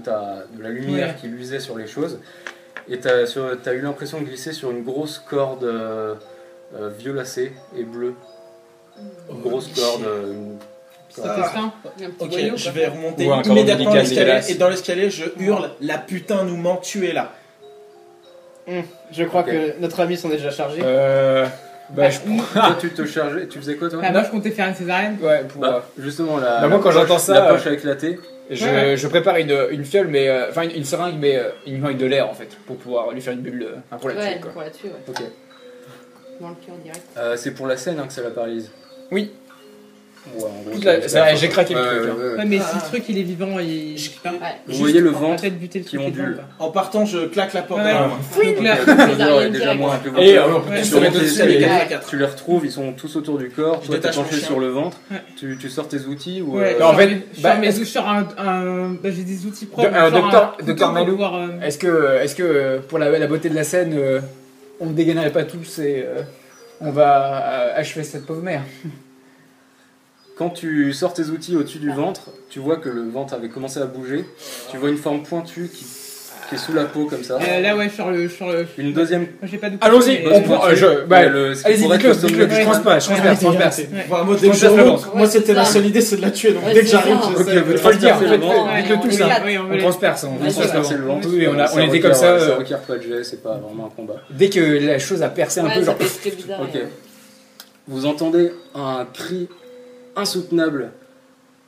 la lumière Ouais. qui luisait sur les choses. Et t'as eu l'impression de glisser sur une grosse corde violacée et bleue. Une grosse corde. C'est ça. Il y a un petit Ok, boyau, je quoi. vais remonter Ou un cordon immédiatement ombilical l'escalier. dégueulasse. Et dans l'escalier, je hurle la putain nous ment, tu es là. Je crois Ok. que notre ami s'en est déjà chargé. Bah, je Toi, tu te chargeais. Tu faisais quoi toi Moi, je comptais faire une césarienne. Ouais, pour. Bah, justement, Bah, moi, quand j'entends ça, la poche a éclaté. Je prépare une fiole, mais. Enfin, une seringue, mais uniquement avec de l'air en fait, pour pouvoir lui faire une bulle. Pour la tuer, Ouais, quoi. pour la tuer, ouais. Ok. Dans le cœur direct. C'est pour la scène que ça la paralyse. Oui. Ouais, en gros, Toute c'est- la- c'est la j'ai fin, craqué quoi. le truc, Ouais, ouais, ouais. Ouais, mais si le truc il est vivant, il. Je sais pas. Ouais. Vous voyez le On va ventre peut-être buter le qui truc ondule. dedans, En partant, je claque la porte Ouais. derrière moi. Donc là, L'odeur est déjà direct. moins un peu Et forte. on peut Ouais. tous Tu se mettre remontes les dessus. escaliers, quatre Ouais. à quatre. tu les retrouves, ils sont tous autour du corps. Je Toi, t'es détache mon penché chien. sur le ventre. Ouais. Tu sors tes outils ou Ouais, Non, en fait, je sors bah, j'ai des outils propres. Alors, je sors docteur- un couteau docteur pour Malou. pouvoir, Est-ce que pour la beauté de la scène, on ne dégainerait pas tous et on va achever cette pauvre mère? Quand tu sors tes outils au-dessus du ventre, tu vois que le ventre avait commencé à bouger. Tu vois une forme pointue qui est sous la peau comme ça. là, ouais, sur le. Une deuxième. Moi, j'ai pas de. Allons-y, mais- on prend. Allez-y, dites-le, je transperce. Ouais. Voilà, moi, dès que je Transperce le remonte, ventre. moi c'était ma c'est ça. seule idée, c'est de la tuer. Donc Ouais, dès que c'est j'arrive, ça. j'essaie Ok, de- Faut le dire, transpercer le ventre. dites-le tous. Ouais, hein. Oui, on On veut les- transperce, on Ouais, transperce Transpercer le le ventre. ventre. Oui, on Ça était requiert- comme ça. Ça requiert pas de jet, c'est pas vraiment un combat. Dès que la chose a percé un Ouais, peu, ça genre. fait très bizarre. Ok. Vous entendez un cri insoutenable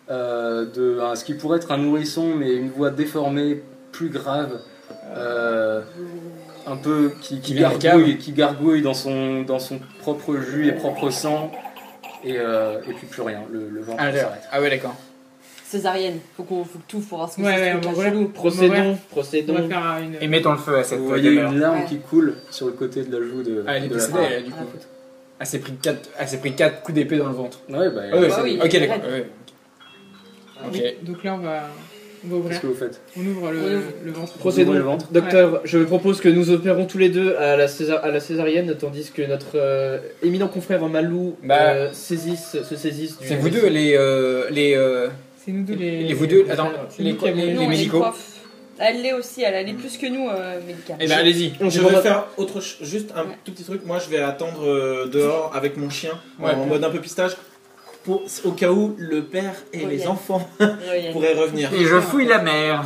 de ce qui pourrait être un nourrisson, mais une voix déformée, plus grave, un peu qui gargouille dans son propre jus et propre sang, et puis plus rien, le ventre s'arrête. Ah ouais, d'accord. Césarienne, faut que tout faut voir ce que Ouais, c'est. ouais, ce on truc-là va chelou. Procédons. On va faire une. Et mettons le feu à cette Vous voyez une larme Ouais. qui coule sur le côté de la joue de Ah, elle est de la décédée, femme. elle, du coup. Elle s'est pris 4 coups d'épée dans le ventre. Ouais, bah, Ouais, Bah oui, ok, elle est d'accord. raide. Ouais. Ok. Donc là, on va Qu'est-ce ouvrir. que vous faites? On ouvre On ouvre. le ventre. Procédons. Ouvrez le ventre. Docteur, je propose que nous opérons tous les deux à la césarienne, tandis que notre éminent confrère Malou se saisisse du... C'est vous deux C'est nous deux les vous deux. Attends, C'est les nous qui avons- les Nous, on est médicaux. prof. Elle l'est aussi, elle est plus que nous, médicale. Eh ben allez-y. Je vais faire juste un tout petit truc. Moi, je vais attendre dehors avec mon chien, Ouais. en mode un peu pistage, au cas où le père et les enfants Ouais, pourraient revenir. Et je fouille la mer.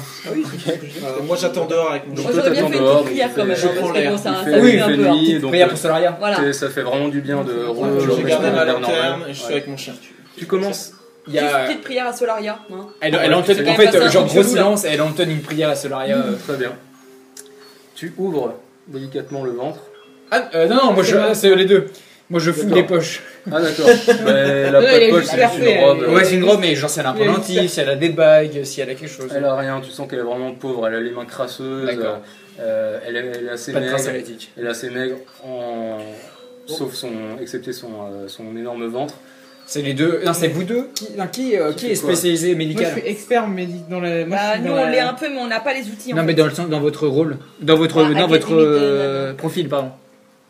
Moi, j'attends dehors avec mon Moi, chien. j'aurais bien t'attends fait une dehors, petite prière il quand même, fait- hein, parce que bon, ça il ça fait- pue oui, un il peu. fait hein. nuit, donc Prière pour Solaria. Voilà. ça fait vraiment du bien de Je remettre regarde à ma l'air lanterne normal. et je suis Ouais. avec mon chien. Tu commences. Il y Juste une a. petite prière à Solaria. Hein. Elle C'est entonne, quand en même fait, passé un genre truc gros chelou, là. silence, et elle entonne une prière à Solaria. Très bien. Tu ouvres délicatement le ventre. Ah, non, moi c'est les deux. Moi je fouille D'accord. les poches. Ah d'accord. Mais la Non, il est poche, juste c'est parfait, une robe. elle Ouais, c'est une robe, mais genre si elle a un Il y a une pendentif, si elle a des bagues, si elle a quelque chose. Elle a rien, tu sens qu'elle est vraiment pauvre, elle a les mains crasseuses, D'accord. elle est assez Pas de trace maigre, hérétique. elle est assez maigre, sauf excepté son énorme ventre. C'est les deux. Non, c'est vous deux. Qui est fait quoi spécialisé Moi, je médical? suis expert dans la. Moi, je Bah, suis nous, dans on la- l'est un peu, mais on n'a pas les outils. en Non, fait. mais dans votre rôle, dans votre académique, profil, pardon.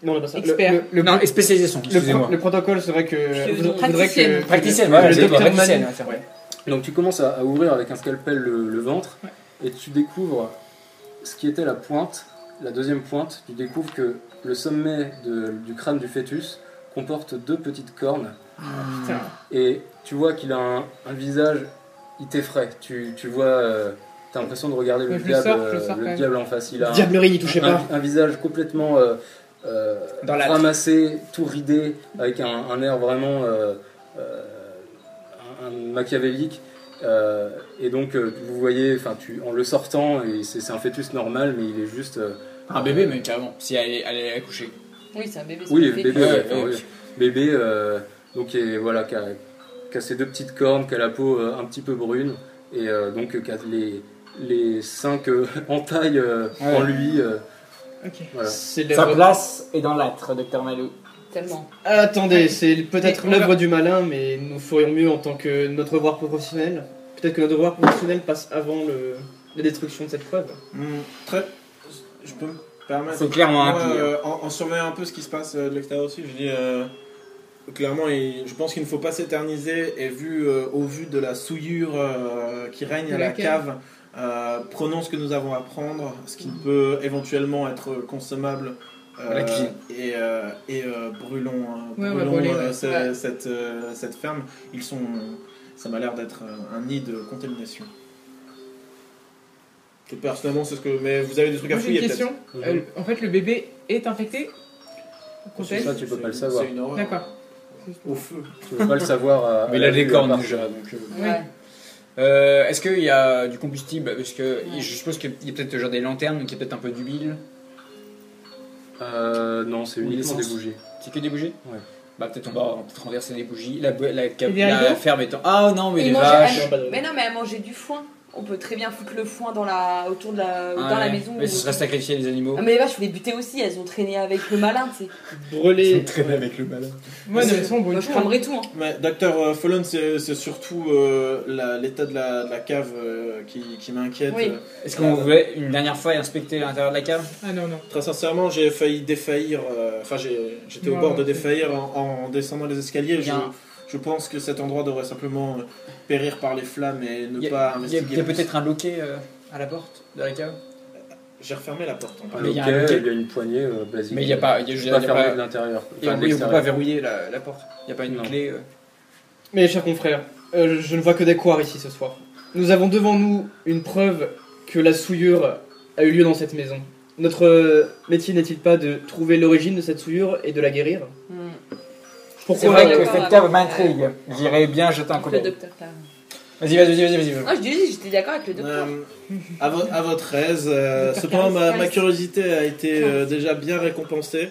Non, on n'a pas ça. Expert. Non, et spécialisation. Excusez-moi. Le protocole serait que... voudrait que... Praticienne. Praticienne, que voilà, le c'est docteur praticienne, Manu- c'est vrai. Donc tu commences à ouvrir avec un scalpel le ventre, et tu découvres ce qui était la pointe, la deuxième pointe. Tu découvres que le sommet du crâne du fœtus comporte 2 petites cornes, Putain. et tu vois qu'il a un visage, il t'effraie. Tu vois, t'as l'impression de regarder le Je le sors quand le même. diable en face. Il a Diablerie, n'y touchez pas. un visage complètement Dans la- ramassé, tout ridé, avec un air vraiment un machiavélique. Et donc vous voyez, en le sortant, et c'est un fœtus normal, mais il est juste. Un bébé, mais carrément, si elle est accouchée. Oui, c'est un bébé. Oui, c'est un bébé, bébé. ouais, oui. Bébé, donc voilà, qui a ses 2 petites cornes, qui a la peau un petit peu brune, et donc qui a les 5 entailles en lui. Ok. Voilà. C'est Sa l'œuvre... place est dans l'âtre, docteur Malou. Tellement. Attendez, c'est peut-être Mais on l'œuvre va- du malin, mais nous ferions mieux en tant que notre devoir professionnel. Peut-être que notre devoir professionnel passe avant la destruction de cette preuve. Je peux me permettre. C'est clairement un Moi, pire. en surveillant un peu ce qui se passe de l'extérieur aussi, je dis clairement, je pense qu'il ne faut pas s'éterniser, et au vu de la souillure qui règne De à la la cave, prenons ce que nous avons à prendre, ce qui peut éventuellement être consommable. La cuisine. Et brûlons, Ouais, on va brûler, ouais. cette ferme. Ça m'a l'air d'être un nid de contamination. Que personnellement, c'est ce que. Mais vous avez des trucs à Moi, j'ai une fouiller question. Mhm. En fait, le bébé est infecté? C'est ça, tu peux pas le savoir. C'est une horreur. D'accord. Au feu. Tu peux pas le savoir. Mais il a des vue, cornes à part. déjà, donc. Ouais. Est-ce qu'il y a du combustible? Parce que je suppose qu'il y a peut-être genre des lanternes, donc il y a peut-être un peu d'huile. Non, c'est Ou uniquement l'essence. des bougies. C'est que des bougies? Ouais. Bah peut-être on va peut-être renverser des bougies. La des la rideaux ferme étant. Ah non, mais Et les manger- vaches. Mais non, mais elle mangeait du foin. On peut très bien foutre le foin dans autour de dans Ah la ouais. maison. Mais ce serait sacrifier les animaux. Ah, mais les vaches, faut les buter aussi. Elles ont traîné avec le malin, tu sais. Brûler. Traîner avec le malin. Moi, de toute façon, Moi, je cramerais tout. Hein. Mais Docteur Fallon, c'est surtout l'état de la cave qui m'inquiète. Oui. Est-ce qu'on voulait une dernière fois inspecter l'intérieur de la cave? Ah non, non. Très sincèrement, j'ai failli défaillir. Enfin, j'étais au Ouais, bord de ouais, défaillir en descendant les escaliers. Bien. Je pense que cet endroit devrait simplement périr par les flammes et ne Il y pas a investiguer. plus. peut-être un loquet à la porte de la cave. J'ai refermé la porte. En Un Mais il y a un loquet, loquet. il y a une poignée basique. Mais il n'y a pas. Tu peux pas fermer de l'intérieur. Et Enfin, de on ne peut pas l'extérieur. verrouiller la porte. Il n'y a pas une Non. clé. Mes chers confrères, je ne vois que des couards ici ce soir. Nous avons devant nous une preuve que la souillure a eu lieu dans cette maison. Notre métier n'est-il pas de trouver l'origine de cette souillure et de la guérir? C'est vrai que cette cave m'intrigue. J'irais bien jeter un coup Le d'œil. docteur Clara. Vas-y. Ah, je disais, j'étais d'accord avec le docteur. À votre aise. Cependant, ma curiosité a été déjà bien récompensée.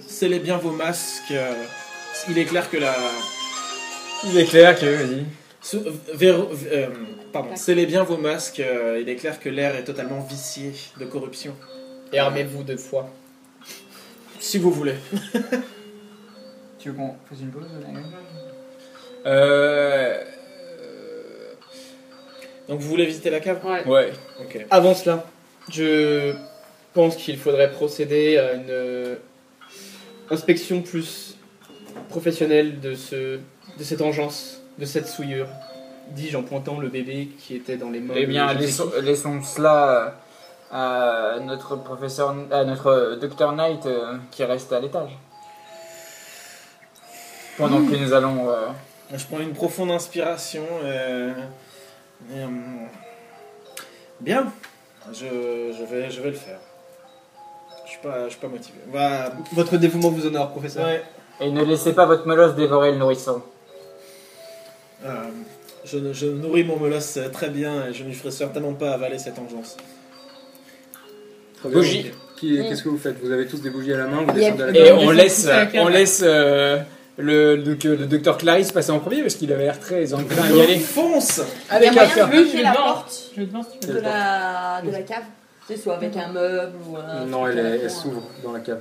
Scellez bien vos masques. Il est clair que la... Vas-y. Scellez bien vos masques. Il est clair que l'air est totalement vicié de corruption. Et armez-vous de foi. Si vous voulez. Tu veux qu'on fasse une pause Donc vous voulez visiter la cave? Ouais. Ok. Avant cela, je pense qu'il faudrait procéder à une inspection plus professionnelle de cette engeance, de cette souillure. Dis-je en pointant le bébé qui était dans les mains. Eh bien, laissons cela à notre docteur Knight qui reste à l'étage. Pendant que nous allons... Je prends une profonde inspiration. Bien. Je vais le faire. Je suis pas motivé. Votre dévouement vous honore, professeur. Ouais. Et ne laissez pas votre molosse dévorer le nourrisson. Je nourris mon molosse très bien et je ne lui ferai certainement pas avaler cette engeance. Très bien. Bougie. Qu'est-ce que vous faites? Vous avez tous des bougies à la main, vous Il y a- descendez à la Et cave. on laisse le docteur Clarisse passer en premier parce qu'il avait l'air très enclin à y aller. Fonce. Il y a moyen de je bloquer vais la devant. porte Je vais devant si tu veux. de la cave. Tu sais, soit avec un meuble ou un. Non, truc à la elle con, s'ouvre dans la cave.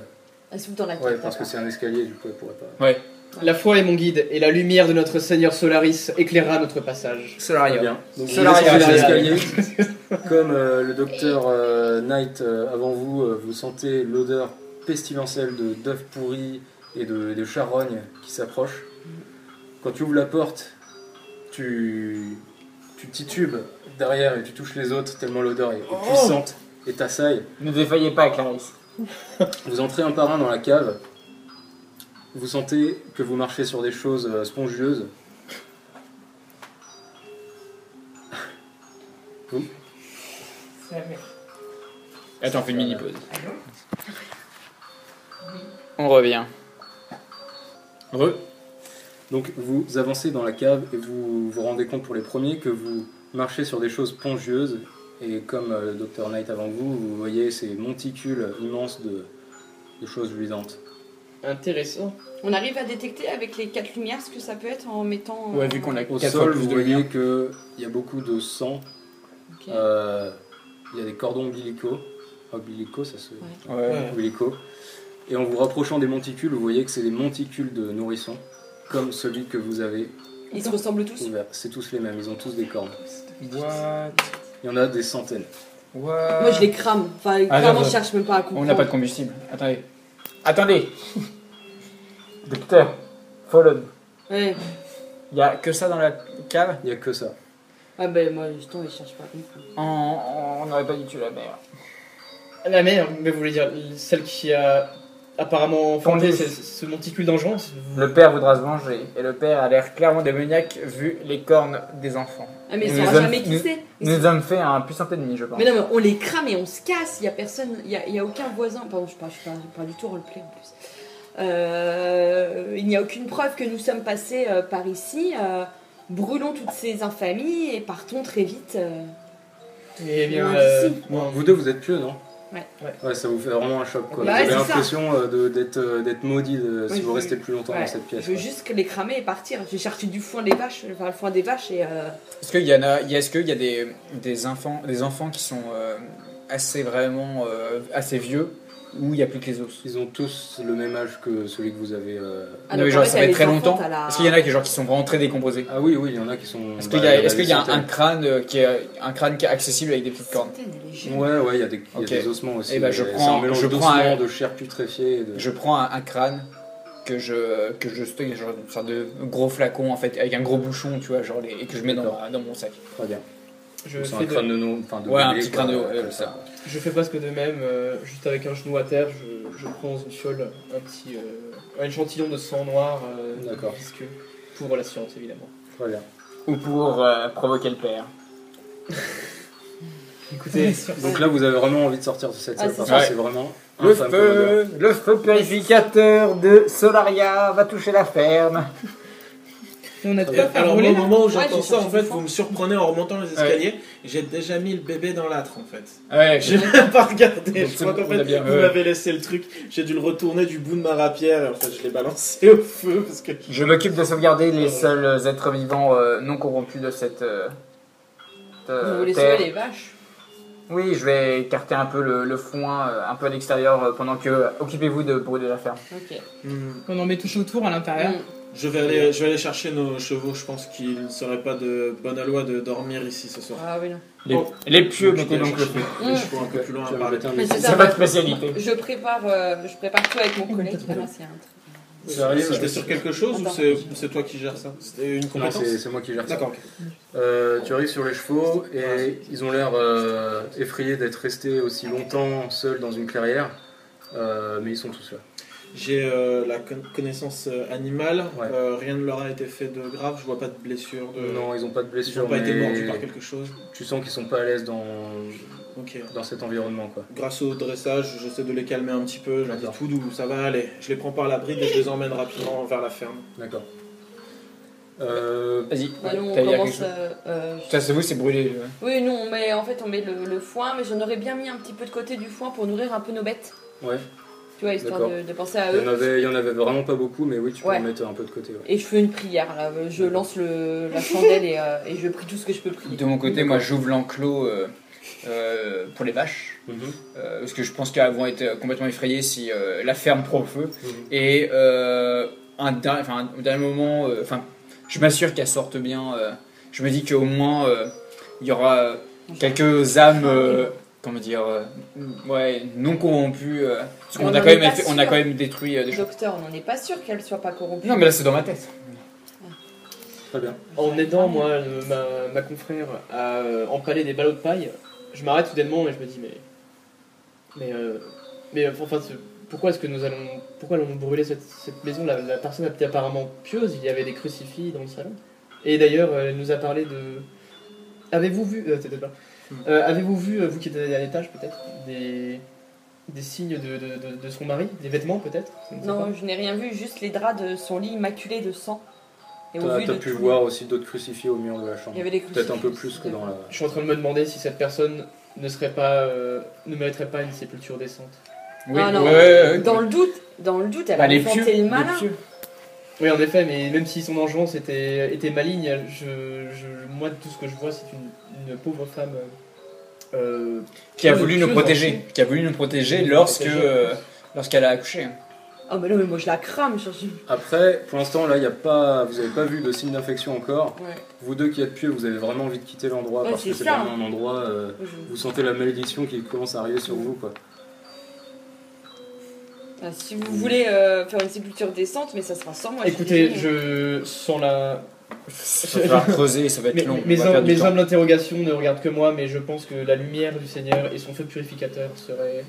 Elle s'ouvre dans la cave. Ouais, parce que d'accord. c'est un escalier, du coup, elle pourrait pas. La foi est mon guide et la lumière de notre Seigneur Solaris éclairera notre passage. Très bien. Donc vous Solarium. descendez l'escalier. Comme le docteur Knight avant vous, vous sentez l'odeur pestilentielle de d'œufs pourris et de charognes qui s'approchent. Quand tu ouvres la porte, tu titubes derrière et tu touches les autres tellement l'odeur est puissante et t'assaille. Ne défaillez pas, Clarisse. Vous entrez un par un dans la cave. Vous sentez que vous marchez sur des choses spongieuses. Attends, on fait une mini pause. On revient. Donc vous avancez dans la cave et vous vous rendez compte pour les premiers que vous marchez sur des choses spongieuses. Et comme le Dr Knight avant vous, vous voyez ces monticules immenses de choses luisantes. Intéressant. On arrive à détecter avec les 4 lumières ce que ça peut être en mettant. Ouais, vu qu'on a Au 4 fois sol, plus vous de lumière. voyez qu'il y a beaucoup de sang. Ok. Il y a des cordons ombilicaux. Ombilicaux, ça se... Ouais. Ombilicaux. Et en vous rapprochant des monticules, vous voyez que c'est des monticules de nourrissons, comme celui que vous avez Ils se ressemblent tous. ouvert. C'est tous les mêmes, ils ont tous des cornes. What? Il y en a des centaines. What? Moi je les crame. Enfin, Ah, clairement, non, je cherche même pas à comprendre. On n'a pas de combustible. Attendez. Docteur, follow. Ouais. Il y a que ça dans la cave? Il n'y a que ça. Ah ben moi justement, je cherche pas à comprendre. On n'aurait pas dit tuer la mère. La mère, mais vous voulez dire celle qui a apparemment fondé Fondé. ce monticule d'engeance. Le père voudra se venger. Et le père a l'air clairement démoniaque vu les cornes des enfants. Ah mais Nous ça va sommes- jamais qui c'est. Nous nous sommes fait un puissant ennemi, je pense. Mais non, mais on les crame et on se casse. Il y a personne, il y a aucun voisin. Pardon, je suis pas du tout roleplay en plus. Il n'y a aucune preuve que nous sommes passés par ici. Brûlons toutes ces infamies et partons très vite. Eh bien, Loin d'ici. moi, Vous deux, vous êtes pieux, non? Ouais. Ouais, ça vous fait vraiment un choc, quoi. Bah vous ouais, avez c'est ça. l'impression d'être maudit si Ouais, vous restez plus longtemps Ouais. dans cette pièce. Je veux quoi. juste les cramer et partir. J'ai cherché du foin des vaches, enfin le foin des vaches et. Est-ce qu'il y a des enfants qui sont assez vraiment assez vieux ou il n'y a plus que les os? Ils ont tous le même âge que celui que vous avez. Ah, Non, mais donc, genre en fait, ça fait elle très est longtemps. enfante à la- Est-ce qu'il y en a qui sont vraiment très décomposés? Ah oui, il y en a qui sont. Est-ce bah, qu'il y a, il y en est-ce qu'il y a des un centaines. crâne qui est accessible avec des petites cornes? Centaines, elle est jeune. Ouais, il y a Ok. des ossements aussi. Eh ben, je C'est prends- un mélange je prends d'ossements, un- de chair putréfiée. et de- Je prends un crâne que je stocke genre une sorte de gros flacon en fait avec un gros bouchon, tu vois, genre et que je mets dans mon sac. Très bien. je C'est un fais, crâne de nom. Enfin, de Ouais, un bébé, petit quoi, crâne de- comme ça. je fais presque de même, juste avec un genou à terre, je prends dans une fiole un échantillon de sang noir, D'accord. visqueux, pour la science évidemment. Très bien. Ou pour provoquer le père. Écoutez, Donc là, vous avez vraiment envie de sortir de cette salle, c'est parce ça. que c'est vraiment infâme comme odeur. Le feu purificateur de Solaria va toucher la ferme. Et on a de quoi faire Alors, rouler au là. moment où Ouais, j'entends j'ai ça, en cherché fait, du vous me surprenez en remontant les escaliers. J'ai déjà mis le bébé dans l'âtre, en fait. Ouais, J'ai même pas regardé. Donc, Je crois qu'en on a fait, bien- vous ouais. m'avez laissé le truc. J'ai dû le retourner du bout de ma rapière. Et en fait, je l'ai balancé au feu parce que. je m'occupe de sauvegarder les seuls êtres vivants non corrompus de cette Vous voulez terre. sauver les vaches? Oui, je vais écarter un peu le foin, un peu à l'extérieur, pendant que occupez-vous de brûler la ferme. Ok. On en met tout autour à l'intérieur. Je vais aller chercher nos chevaux. Je pense qu'il ne serait pas de bonne loi de dormir ici ce soir. Ah oui, non. Les pieux, Je vais mettez aller donc le chercher feu. les chevaux un peu plus loin Tu à vas part me péter un Mais missile. c'est C'est ça, votre spécialité. je prépare tout avec mon collègue. Ah non, c'est un truc. C'était sur quelque chose ou Attends. c'est toi qui gères ça? C'était une Non, compétence? c'est moi qui gère ça. D'accord. Ok. Tu arrives sur les chevaux et ils ont l'air effrayés d'être restés aussi longtemps seuls dans une clairière, mais ils sont tous là. J'ai la connaissance animale. Ouais. Rien ne leur a été fait de grave. Je vois pas de blessure. Non, ils n'ont pas de Ils blessure, n'ont pas été mais mordus par quelque chose. tu sens qu'ils sont pas à l'aise Ok. dans cet environnement, quoi. Grâce au dressage, j'essaie de les calmer un petit peu. Je leur dis D'accord. tout doux, ça va aller. Je les prends par la bride et je les emmène rapidement vers la ferme. D'accord. Vas-y, Bah, nous, on t'as dit quelque commence. chose. Je- Ça, c'est vous, c'est brûlé. Oui, nous, en fait, on met le foin, mais j'en aurais bien mis un petit peu de côté du foin pour nourrir un peu nos bêtes. Ouais. Tu vois, histoire D'accord. de penser à Il eux. y en avait vraiment pas beaucoup, mais oui, tu peux Ouais. en mettre un peu de côté. Ouais. Et je fais une prière, là. Je lance la chandelle et je prie tout ce que je peux prier. De mon côté, moi, j'ouvre l'enclos pour les vaches. Mhm. Parce que je pense qu'elles vont être complètement effrayées si la ferme prend feu. Mhm. Et au dernier moment, je m'assure qu'elles sortent bien. Je me dis qu'au moins, il y aura quelques âmes, comment dire, non corrompues. Parce Mais qu'on on a en quand est même, pas on a sûr. quand même détruit des choses. Docteur, on n'en est pas sûr qu'elle soit pas corrompue. Non, mais là, c'est dans ma tête. Très bien. En aidant moi ma confrère à empaler des ballots de paille, je m'arrête soudainement et je me dis pourquoi est-ce que pourquoi allons-nous brûler cette maison? La personne était apparemment pieuse, il y avait des crucifix dans le salon. Et d'ailleurs, elle nous a parlé de. Avez-vous vu, peut-être pas. Avez-vous vu, vous qui êtes à l'étage peut-être, des signes de son mari, des vêtements peut-être? Je ne sais pas. Non, je n'ai rien vu, juste les draps de son lit immaculé de sang. Et au vu T'as de pu tout- voir aussi d'autres crucifix au mur de la chambre. Il y avait des Peut-être un peu crucifix. plus que dans la. Je suis en train de me demander si cette personne ne mériterait pas une sépulture décente. Oui, Ah non, ouais. dans le doute, elle Bah, a les pieux, tenté le les malin. pieux. Oui, en effet, mais même si son engeance était maligne, moi, tout ce que je vois, c'est une pauvre femme Qui a voulu nous pieuse, protéger. Qui a voulu nous protéger lorsqu'elle a accouché. Ah bah non, mais moi je la crame sur ce... Après, pour l'instant, là, vous n'avez pas vu de signe d'infection encore. Ouais. Vous deux qui êtes pieux, vous avez vraiment envie de quitter l'endroit Ouais, parce que c'est c'est ça. vraiment un endroit. Vous sentez la malédiction qui commence à arriver sur vous, quoi. Ah, si vous voulez faire une sépulture décente, mais ça sera sans moi. Écoutez, suis désolée. je sens la. Ça va falloir creuser, ça va être long. Mes on va perdre du mes temps. hommes d'interrogation ne regardent que moi, mais je pense que la lumière du Seigneur et son feu purificateur serait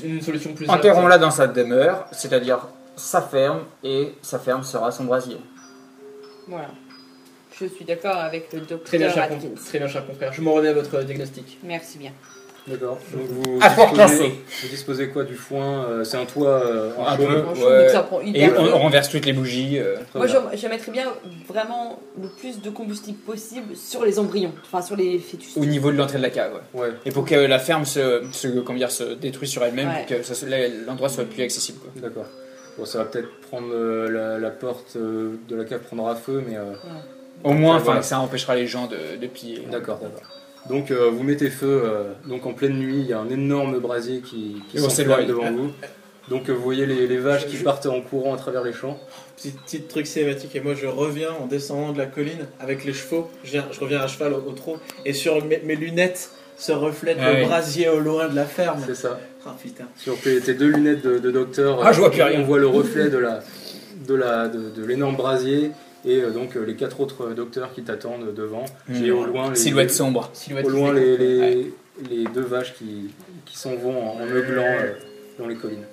une solution plus apte. Enterrons-la dans sa demeure, c'est-à-dire sa ferme, et sa ferme sera son brasier. Voilà. Je suis d'accord avec le docteur Très bien, cher Atkins. très bien, cher confrère. Je m'en remets à votre diagnostic. Merci bien. D'accord. Donc vous À fort vous disposez quoi du foin? C'est un toit en Un chaume. peu. Franchement, Ouais. que ça prend Et hyper on peu. renverse toutes les bougies. Très Moi, bien. je mettrais bien vraiment le plus de combustible possible sur les embryons, enfin sur les fœtus. Au niveau de l'entrée de la cave. Ouais. Ouais, Et pour que la ferme se détruise sur elle-même, Ouais. pour que l'endroit soit plus accessible. Quoi. d'accord. Bon, ça va peut-être prendre la porte de la cave prendra feu, mais Au moins, Enfin, voilà. ça empêchera les gens de piller. d'accord. Donc vous mettez feu. Donc en pleine nuit, il y a un énorme brasier qui Et on s'enflamme s'éloigne. devant vous. Donc vous voyez les vaches qui partent en courant à travers les champs. Petit truc cinématique, et moi je reviens en descendant de la colline avec les chevaux. Je reviens à cheval au trot, et sur mes lunettes se reflète Ah le oui. brasier au loin de la ferme. C'est ça. Ah putain. Sur tes deux lunettes de docteur, Ah, je vois plus rien. on voit le reflet de l'énorme brasier et donc les 4 autres docteurs qui t'attendent devant. Et au loin, Silhouette sombre. Silhouette au loin qui se découvre. les deux vaches qui s'en vont en meuglant dans les collines.